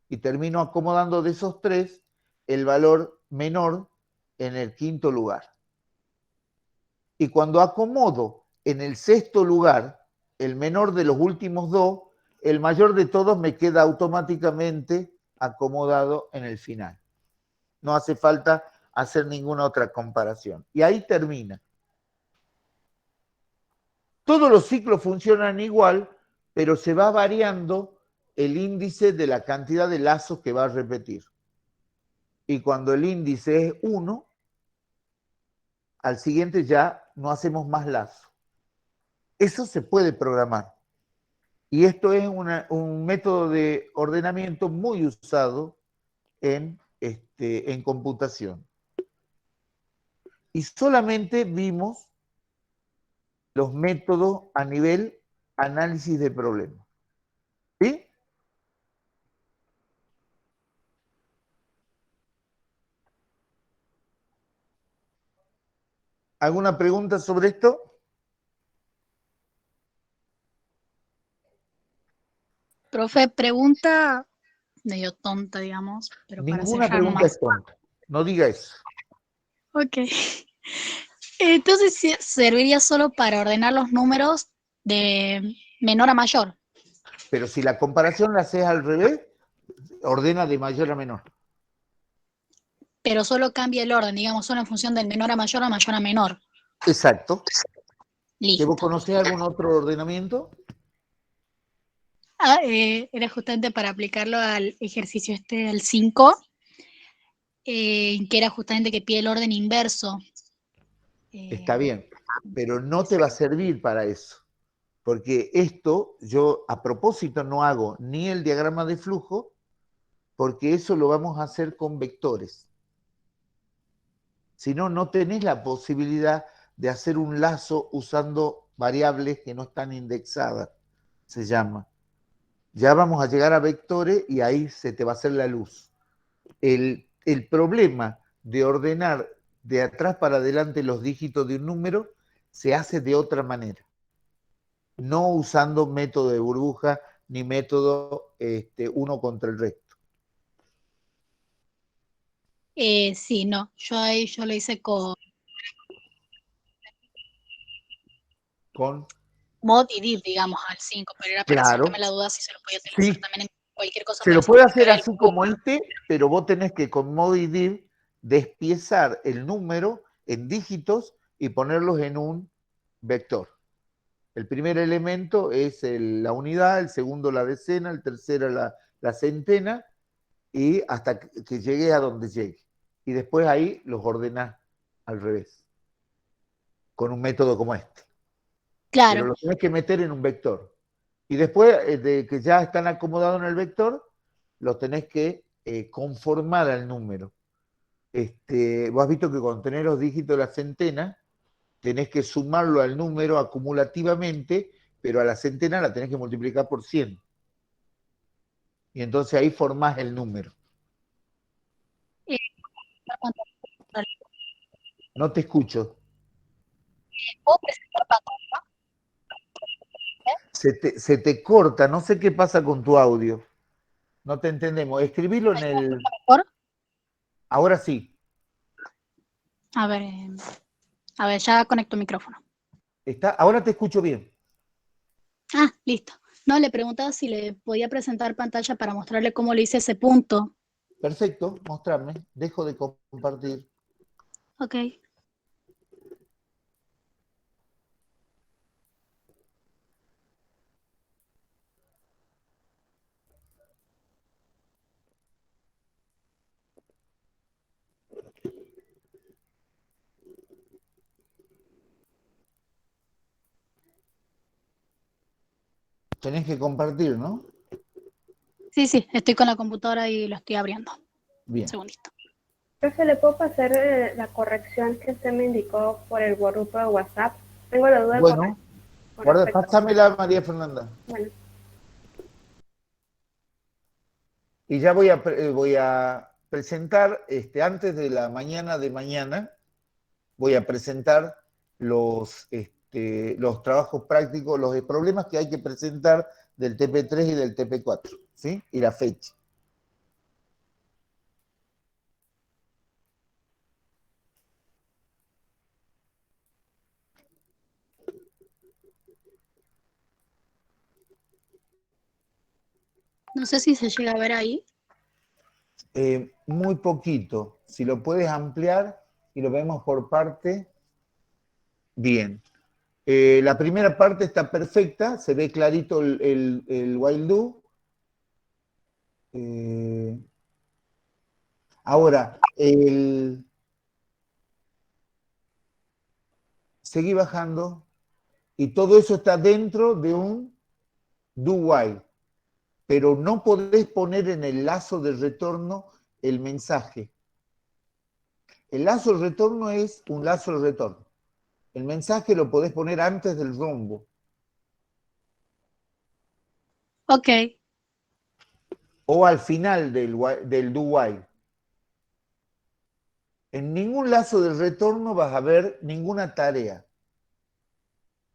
Y termino acomodando de esos 3 el valor menor en el quinto lugar. Y cuando acomodo en el sexto lugar el menor de los últimos 2, el mayor de todos me queda automáticamente acomodado en el final. No hace falta hacer ninguna otra comparación. Y ahí termina. Todos los ciclos funcionan igual, pero se va variando el índice de la cantidad de lazos que va a repetir. Y cuando el índice es 1, al siguiente ya no hacemos más lazo. Eso se puede programar. Y esto es un método de ordenamiento muy usado en computación. Y solamente vimos los métodos a nivel análisis de problemas. ¿Sí? ¿Alguna pregunta sobre esto? Profe, pregunta medio tonta, digamos, pero para Ninguna cerrar pregunta nomás. es tonta. No diga eso. Ok. Entonces serviría solo para ordenar los números de menor a mayor. Pero si la comparación la haces al revés, ordena de mayor a menor. Pero solo cambia el orden, digamos, solo en función del menor a mayor a menor. Exacto. Listo. ¿Vos conocés algún otro ordenamiento? Era justamente para aplicarlo al ejercicio al 5, que era justamente que pide el orden inverso. Está bien, pero no te va a servir para eso. Porque esto yo a propósito no hago ni el diagrama de flujo, porque eso lo vamos a hacer con vectores. Si no, no tenés la posibilidad de hacer un lazo usando variables que no están indexadas, se llama. Ya vamos a llegar a vectores y ahí se te va a hacer la luz. El problema de ordenar de atrás para adelante los dígitos de un número se hace de otra manera. No usando método de burbuja ni método uno contra el resto. Sí, no, yo lo hice con mod y div, digamos, al 5, pero era para Claro. sacarme la duda si se lo podía utilizar Sí. también en cualquier cosa. Se para lo puede hacer simplificar el así cubo. como pero vos tenés que con mod y div despiezar el número en dígitos y ponerlos en un vector. El primer elemento es la unidad, el segundo la decena, el tercero la centena, y hasta que llegue a donde llegue. Y después ahí los ordenás al revés, con un método como este. Claro. Pero los tenés que meter en un vector. Y después de que ya están acomodados en el vector, los tenés que conformar al número. Vos has visto que cuando tenés los dígitos de la centena, tenés que sumarlo al número acumulativamente, pero a la centena la tenés que multiplicar por 100. Y entonces ahí formás el número. No te escucho. ¿Puedo presentar pantalla? Se te corta, no sé qué pasa con tu audio. No te entendemos. Escribilo en el... ¿Mejor? Ahora sí. A ver, ya conecto el micrófono. Ahora te escucho bien. Ah, listo. No, le preguntaba si le podía presentar pantalla para mostrarle cómo le hice ese punto. Perfecto, mostrarme. Dejo de compartir. Ok. Tenés que compartir, ¿no? Sí, estoy con la computadora y lo estoy abriendo. Bien. Un segundito. Profe, ¿le puedo pasar la corrección que usted me indicó por el grupo de WhatsApp? Tengo la duda Bueno, con guarda, respecto a... pásamela, María Fernanda. Bueno. Y ya voy a presentar, antes de la mañana de mañana, voy a presentar los trabajos prácticos, los problemas que hay que presentar del TP3 y del TP4, ¿sí? Y la fecha. No sé si se llega a ver ahí. Muy poquito. Si lo puedes ampliar y lo vemos por parte, bien. La primera parte está perfecta, se ve clarito el while do. Ahora, seguí bajando y todo eso está dentro de un do while, pero no podés poner en el lazo de retorno el mensaje. El lazo de retorno es un lazo de retorno. El mensaje lo podés poner antes del rombo. Ok, O al final del do while. En ningún lazo de retorno vas a ver ninguna tarea.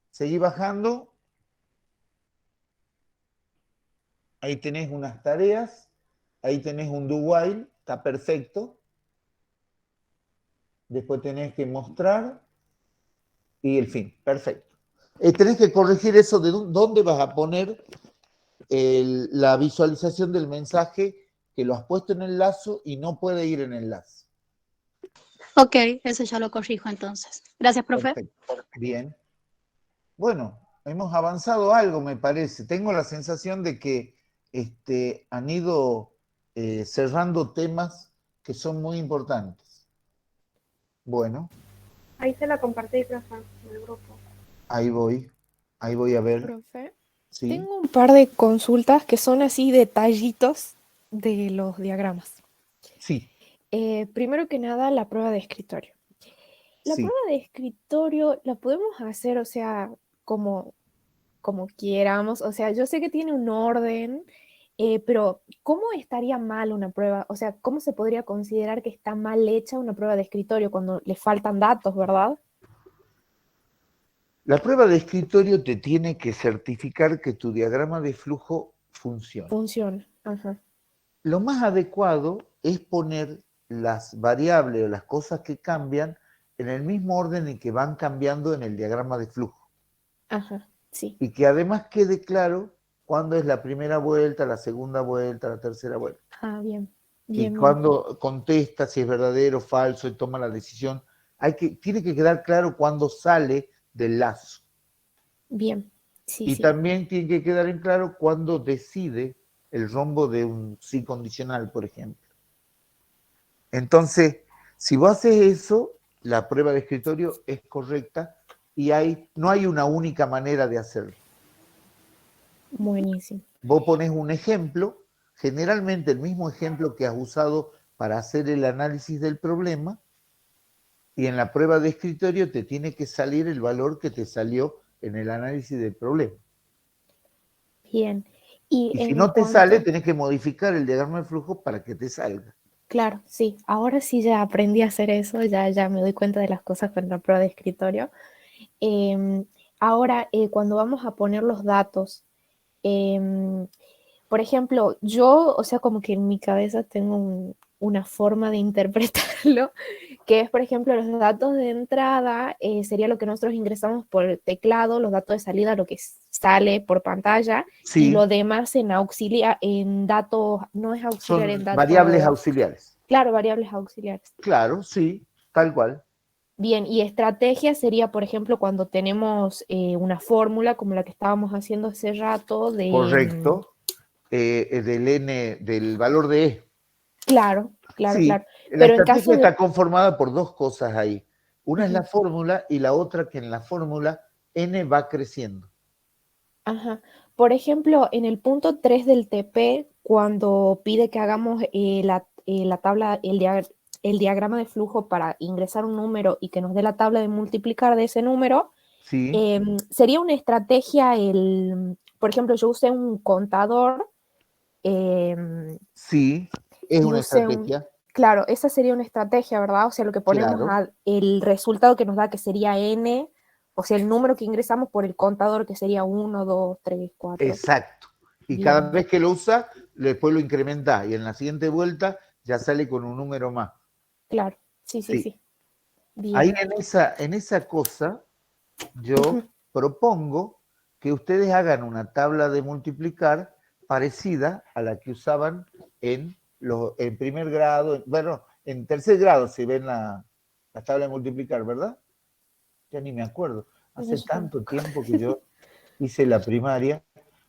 Seguí bajando. Ahí tenés unas tareas. Ahí tenés un do while. Está perfecto. Después tenés que mostrar. Y el fin. Perfecto. Tenés que corregir eso de dónde vas a poner la visualización del mensaje que lo has puesto en el lazo y no puede ir en el lazo. ok, eso ya lo corrijo entonces. Gracias, profe. Perfecto. Bien. Bueno, hemos avanzado algo, me parece. Tengo la sensación de que han ido cerrando temas que son muy importantes. Bueno, Ahí se la compartí, profe, en el grupo. ahí voy a ver. Profe, Sí, tengo un par de consultas que son así detallitos de los diagramas. sí, Primero que nada, la prueba de escritorio. La sí. prueba de escritorio la podemos hacer, o sea, como quieramos. O sea, yo sé que tiene un orden, pero ¿cómo estaría mal una prueba? O sea, ¿cómo se podría considerar que está mal hecha una prueba de escritorio cuando le faltan datos, verdad? La prueba de escritorio te tiene que certificar que tu diagrama de flujo funciona. Funciona. Ajá. Lo más adecuado es poner las variables o las cosas que cambian en el mismo orden en que van cambiando en el diagrama de flujo. Ajá, sí. Y que además quede claro cuándo es la primera vuelta, la segunda vuelta, la tercera vuelta. Ah, bien. Y Bien, bien. cuando contesta si es verdadero o falso y toma la decisión, tiene que quedar claro cuándo sale del lazo. Bien. Sí, Y sí. también tiene que quedar en claro cuándo decide el rombo de un sí condicional, por ejemplo. Entonces, si vos haces eso, la prueba de escritorio es correcta y no hay una única manera de hacerlo. Buenísimo. Vos pones un ejemplo, generalmente el mismo ejemplo que has usado para hacer el análisis del problema, y en la prueba de escritorio te tiene que salir el valor que te salió en el análisis del problema. Bien. Y si no te sale, tenés que modificar el diagrama de flujo para que te salga. Claro, sí. Ahora sí ya aprendí a hacer eso, ya me doy cuenta de las cosas con la prueba de escritorio. Ahora, cuando vamos a poner los datos, por ejemplo, yo, o sea, como que en mi cabeza tengo una forma de interpretarlo, que es, por ejemplo, los datos de entrada sería lo que nosotros ingresamos por el teclado, los datos de salida, lo que sale por pantalla, Sí. y lo demás en auxiliar, en datos, no es auxiliar, en Son datos... variables auxiliares. Claro, variables auxiliares. Claro, sí, tal cual. Bien, y estrategia sería, por ejemplo, cuando tenemos una fórmula como la que estábamos haciendo hace rato de... Correcto. Del valor de E. Claro, claro, Sí, claro. la Pero en estrategia caso de... está conformada por dos cosas ahí. Una es la fórmula y la otra que en la fórmula N va creciendo. Ajá. Por ejemplo, en el punto 3 del TP, cuando pide que hagamos la tabla, el diagrama de flujo para ingresar un número y que nos dé la tabla de multiplicar de ese número, Sí. sería una estrategia por ejemplo, yo usé un contador Sí, es y una use estrategia, claro, esa sería una estrategia, ¿verdad? O sea, lo que ponemos claro, el resultado que nos da, que sería n, o sea, el número que ingresamos por el contador, que sería 1, 2, 3, 4. exacto. Y cada Bien, vez que lo usa, después lo incrementa y en la siguiente vuelta ya sale con un número más. claro, sí, sí, Sí. sí. Ahí Bien. en esa cosa yo Ujú. propongo que ustedes hagan una tabla de multiplicar parecida a la que usaban en primer grado, bueno, en tercer grado se ven la tabla de multiplicar, ¿verdad? Ya ni me acuerdo. Hace tanto tiempo que yo hice la primaria,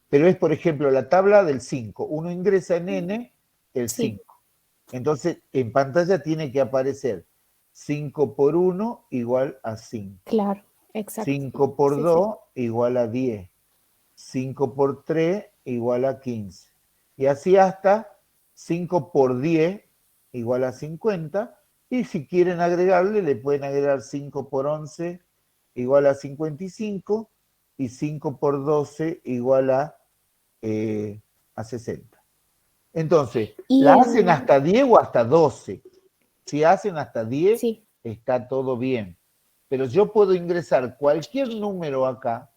pero es, por ejemplo, la tabla del 5. Uno ingresa en n el Sí, 5. Entonces, en pantalla tiene que aparecer 5 por 1 igual a 5. claro, exacto. 5 por Sí, sí. 2 igual a 10. 5 por 3 igual a 15. Y así hasta 5 por 10 igual a 50. Y si quieren agregarle, le pueden agregar 5 por 11 igual a 55 y 5 por 12 igual a 60. Entonces, Y ¿la hacen en, hasta 10 o hasta 12? Si hacen hasta 10, sí, está todo bien. Pero yo puedo ingresar cualquier número acá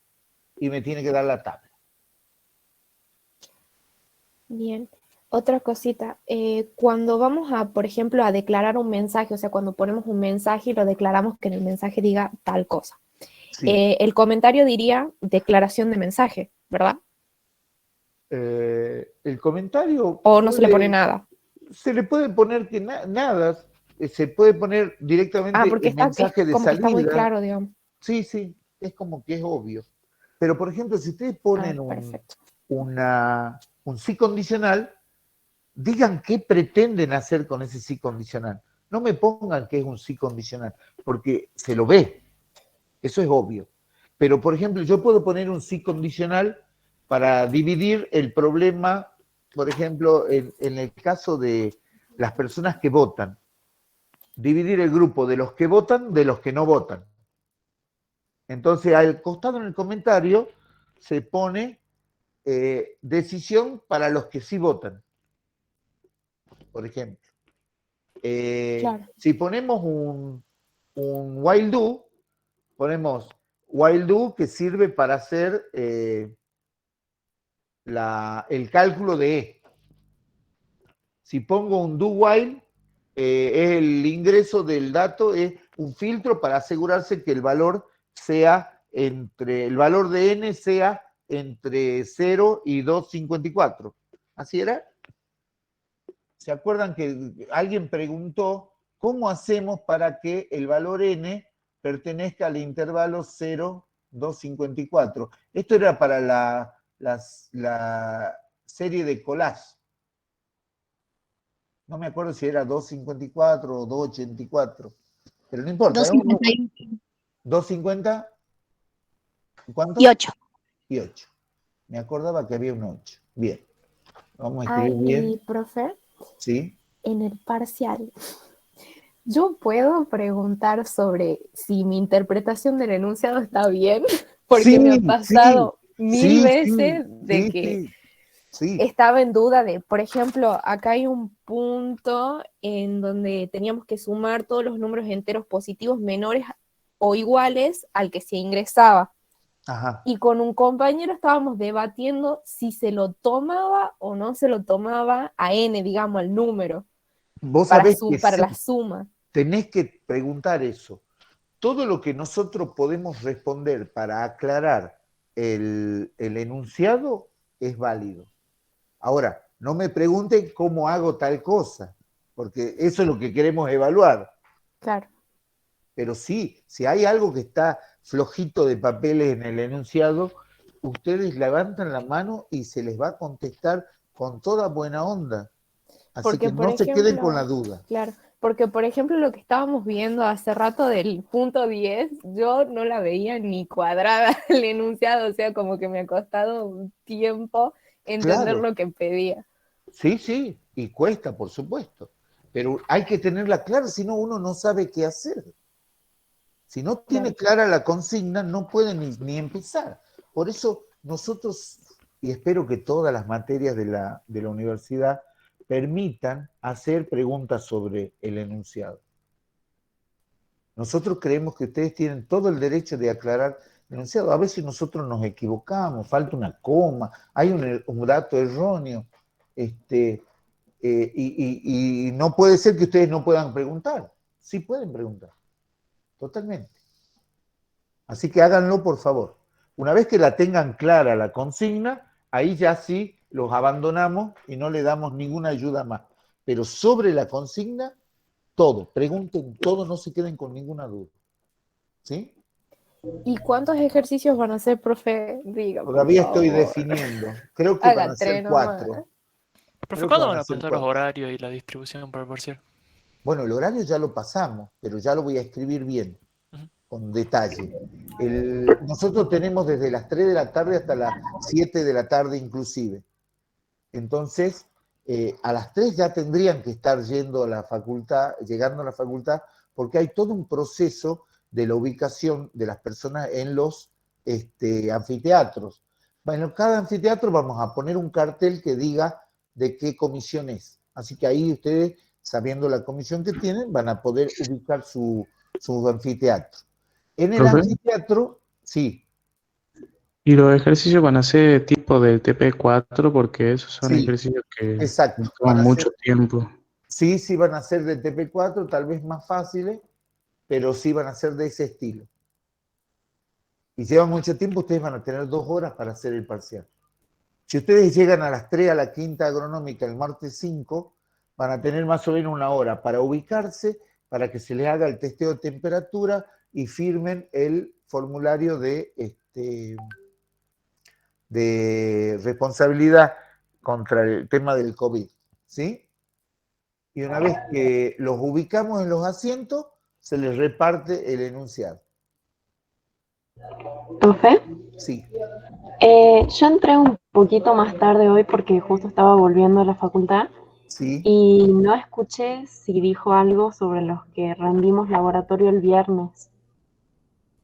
y me tiene que dar la tabla. bien. Otra cosita, cuando vamos a, por ejemplo, a declarar un mensaje, o sea, cuando ponemos un mensaje y lo declaramos que en el mensaje diga tal cosa, Sí. el comentario diría declaración de mensaje, ¿verdad? El comentario O no se le pone nada. se le puede poner que nada, se puede poner directamente Porque el mensaje es de como que está muy salida. claro, digamos. Sí, sí, es como que es obvio. Pero, por ejemplo, si ustedes ponen Perfecto. un sí condicional, digan qué pretenden hacer con ese sí condicional. No me pongan que es un sí condicional, porque se lo ve. Eso es obvio. Pero, por ejemplo, yo puedo poner un sí condicional para dividir el problema, por ejemplo, en el caso de las personas que votan, dividir el grupo de los que votan de los que no votan. Entonces, al costado en el comentario se pone decisión para los que sí votan, por ejemplo. Claro. Si ponemos un while do, ponemos while do que sirve para hacer el cálculo de E. Si pongo un do while, es el ingreso del dato, es un filtro para asegurarse que el valor de n sea entre 0 y 2,54. ¿Así era? ¿Se acuerdan que alguien preguntó cómo hacemos para que el valor n pertenezca al intervalo 0, 2,54? Esto era para la serie de collage. No me acuerdo si era 2,54 o 2,84. Pero no importa. 251. 2,50. ¿Cuánto? Y 8. Y 8. Me acordaba que había un 8. Bien. Vamos a escribir Y bien. profe, ¿Sí? en el parcial, yo puedo preguntar sobre si mi interpretación del enunciado está bien, porque Sí, me ha pasado mil sí, veces de sí, que sí. estaba en duda de, por ejemplo, acá hay un punto en donde teníamos que sumar todos los números enteros positivos menores o iguales al que se ingresaba. Ajá. Y con un compañero estábamos debatiendo si se lo tomaba o no se lo tomaba a n, digamos, al número, Vos para, sabés que para sí, la suma. tenés que preguntar eso. Todo lo que nosotros podemos responder para aclarar el enunciado es válido. Ahora, no me pregunten cómo hago tal cosa, porque eso es lo que queremos evaluar. Claro. Pero sí, si hay algo que está flojito de papeles en el enunciado, ustedes levantan la mano y se les va a contestar con toda buena onda. Así Porque, que por no se queden con la ejemplo, duda. claro, porque por ejemplo lo que estábamos viendo hace rato del punto 10, yo no la veía ni cuadrada el enunciado, o sea, como que me ha costado un tiempo entender Claro, lo que pedía. sí, sí, y cuesta, por supuesto. Pero hay que tenerla clara, si no uno no sabe qué hacer. Si no tiene Claro. clara la consigna, no puede ni empezar. Por eso nosotros y espero que todas las materias de la universidad permitan hacer preguntas sobre el enunciado. Nosotros creemos que ustedes tienen todo el derecho de aclarar el enunciado. A veces nosotros nos equivocamos, falta una coma, hay un dato erróneo, y no puede ser que ustedes no puedan preguntar. Sí pueden preguntar, totalmente. Así que háganlo, por favor. Una vez que la tengan clara la consigna, ahí ya sí los abandonamos y no le damos ninguna ayuda más. Pero sobre la consigna, todo, pregunten todo, no se queden con ninguna duda. ¿Sí? ¿Y cuántos ejercicios van a hacer, profe? Diga, por Todavía estoy favor. definiendo. Creo que van Haga a ser 3 nomás. 4. Profe, Creo que ¿cuándo van van a a ser pasar los 4. horarios y la distribución por parcial? Bueno, el horario ya lo pasamos, pero ya lo voy a escribir bien, con detalle. Nosotros tenemos desde las 3 de la tarde hasta las 7 de la tarde inclusive. Entonces, a las 3 ya tendrían que estar yendo a la facultad, llegando a la facultad, porque hay todo un proceso de la ubicación de las personas en los anfiteatros. Bueno, cada anfiteatro vamos a poner un cartel que diga de qué comisión es. Así que ahí ustedes, sabiendo la comisión que tienen, van a poder ubicar su anfiteatro. En el ¿Profe? anfiteatro, sí. Y los ejercicios van a ser tipo del TP4 porque esos son Sí, ejercicios que exacto. nos toman mucho tiempo. Sí, sí van a ser de TP4, tal vez más fáciles, pero sí van a ser de ese estilo. Y llevan mucho tiempo, ustedes van a tener 2 horas para hacer el parcial. Si ustedes llegan a las 3 a la quinta agronómica el martes 5, van a tener más o menos 1 hora para ubicarse, para que se les haga el testeo de temperatura y firmen el formulario de responsabilidad contra el tema del COVID, ¿sí? Y una vez que los ubicamos en los asientos, se les reparte el enunciado. Profe, Sí. yo entré un poquito más tarde hoy porque justo estaba volviendo a la facultad Sí. y no escuché si dijo algo sobre los que rendimos laboratorio el viernes.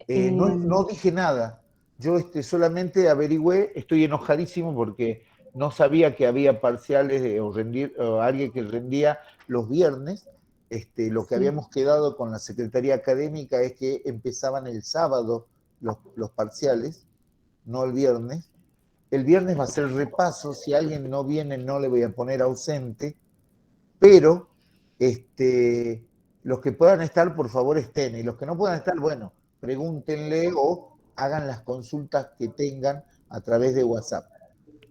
No dije nada. Yo solamente averigüé, estoy enojadísimo porque no sabía que había parciales o alguien que rendía los viernes. Lo que habíamos quedado con la Secretaría Académica es que empezaban el sábado los parciales, no el viernes. El viernes va a ser repaso, si alguien no viene no le voy a poner ausente, pero los que puedan estar, por favor estén, y los que no puedan estar, bueno, pregúntenle o hagan las consultas que tengan a través de WhatsApp.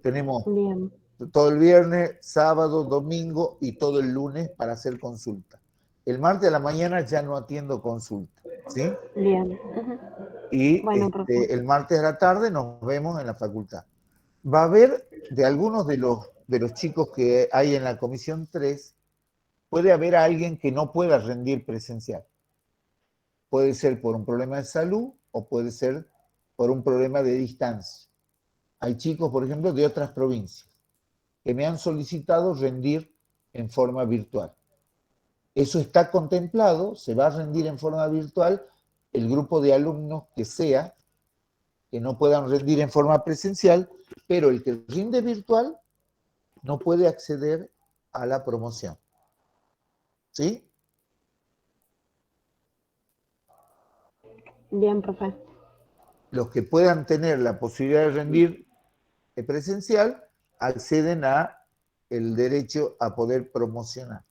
Tenemos todo el viernes, sábado, domingo y todo el lunes para hacer consulta. El martes a la mañana ya no atiendo consulta, ¿sí? Bien. Y Bueno, profe. el martes a la tarde nos vemos en la facultad. Va a haber de algunos de los chicos que hay en la comisión 3, puede haber alguien que no pueda rendir presencial. Puede ser por un problema de salud o puede ser por un problema de distancia. Hay chicos, por ejemplo, de otras provincias que me han solicitado rendir en forma virtual. Eso está contemplado, se va a rendir en forma virtual el grupo de alumnos que sea, que no puedan rendir en forma presencial, pero el que rinde virtual no puede acceder a la promoción. ¿Sí? Bien, profe. Los que puedan tener la posibilidad de rendir presencial acceden a el derecho a poder promocionar.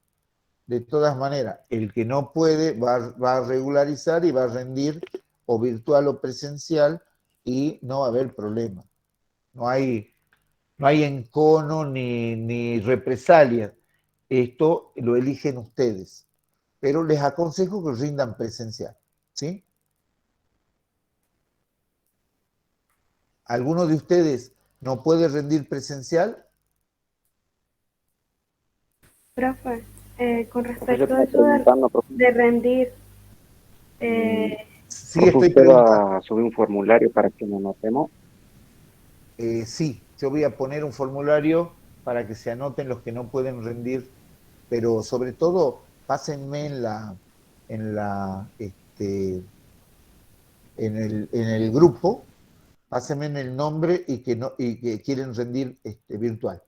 De todas maneras, el que no puede va a regularizar y va a rendir o virtual o presencial y no va a haber problema. No hay encono ni represalia. Esto lo eligen ustedes. Pero les aconsejo que rindan presencial. ¿Sí? ¿Alguno de ustedes no puede rendir presencial? Profe, con respecto a eso de rendir, Sí, estoy ¿Usted va a subir un formulario para que nos anotemos? Sí, yo voy a poner un formulario para que se anoten los que no pueden rendir, pero sobre todo pásenme en el grupo Pásenme el nombre y que quieren rendir virtual.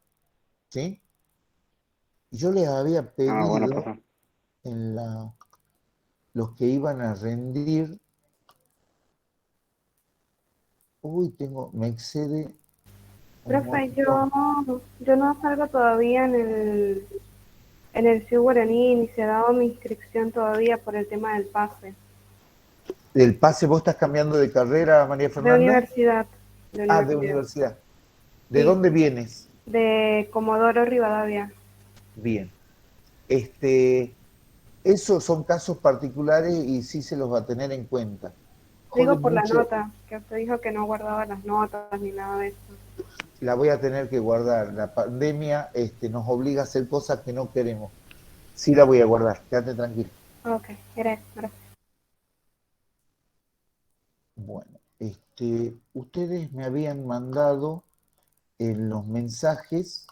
¿Sí? Y yo les había Bueno, pedido profe. en los que iban a rendir. Uy, me excede. Profe, yo no salgo todavía en el CIU Guaraní, ni se ha dado mi inscripción todavía por el tema del pase. ¿Del pase vos estás cambiando de carrera, María De Fernanda? universidad. De universidad. ¿De Sí. dónde vienes? De Comodoro Rivadavia. Bien. Esos son casos particulares y sí se los va a tener en cuenta. Digo Jode por la mucho, nota, que usted dijo que no guardaba las notas ni nada de eso. la voy a tener que guardar. La pandemia nos obliga a hacer cosas que no queremos. Sí la voy a guardar, quédate tranquilo. Ok, gracias. Bueno, ustedes me habían mandado en los mensajes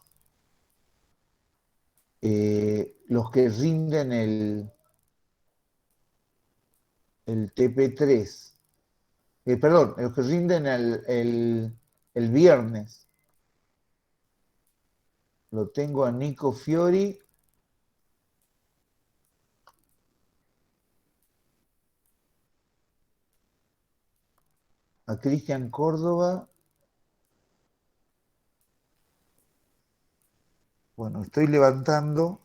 los que rinden el TP3. Perdón, los que rinden el viernes. Lo tengo a Nico Fiori. A Cristian Córdoba. Bueno, estoy levantando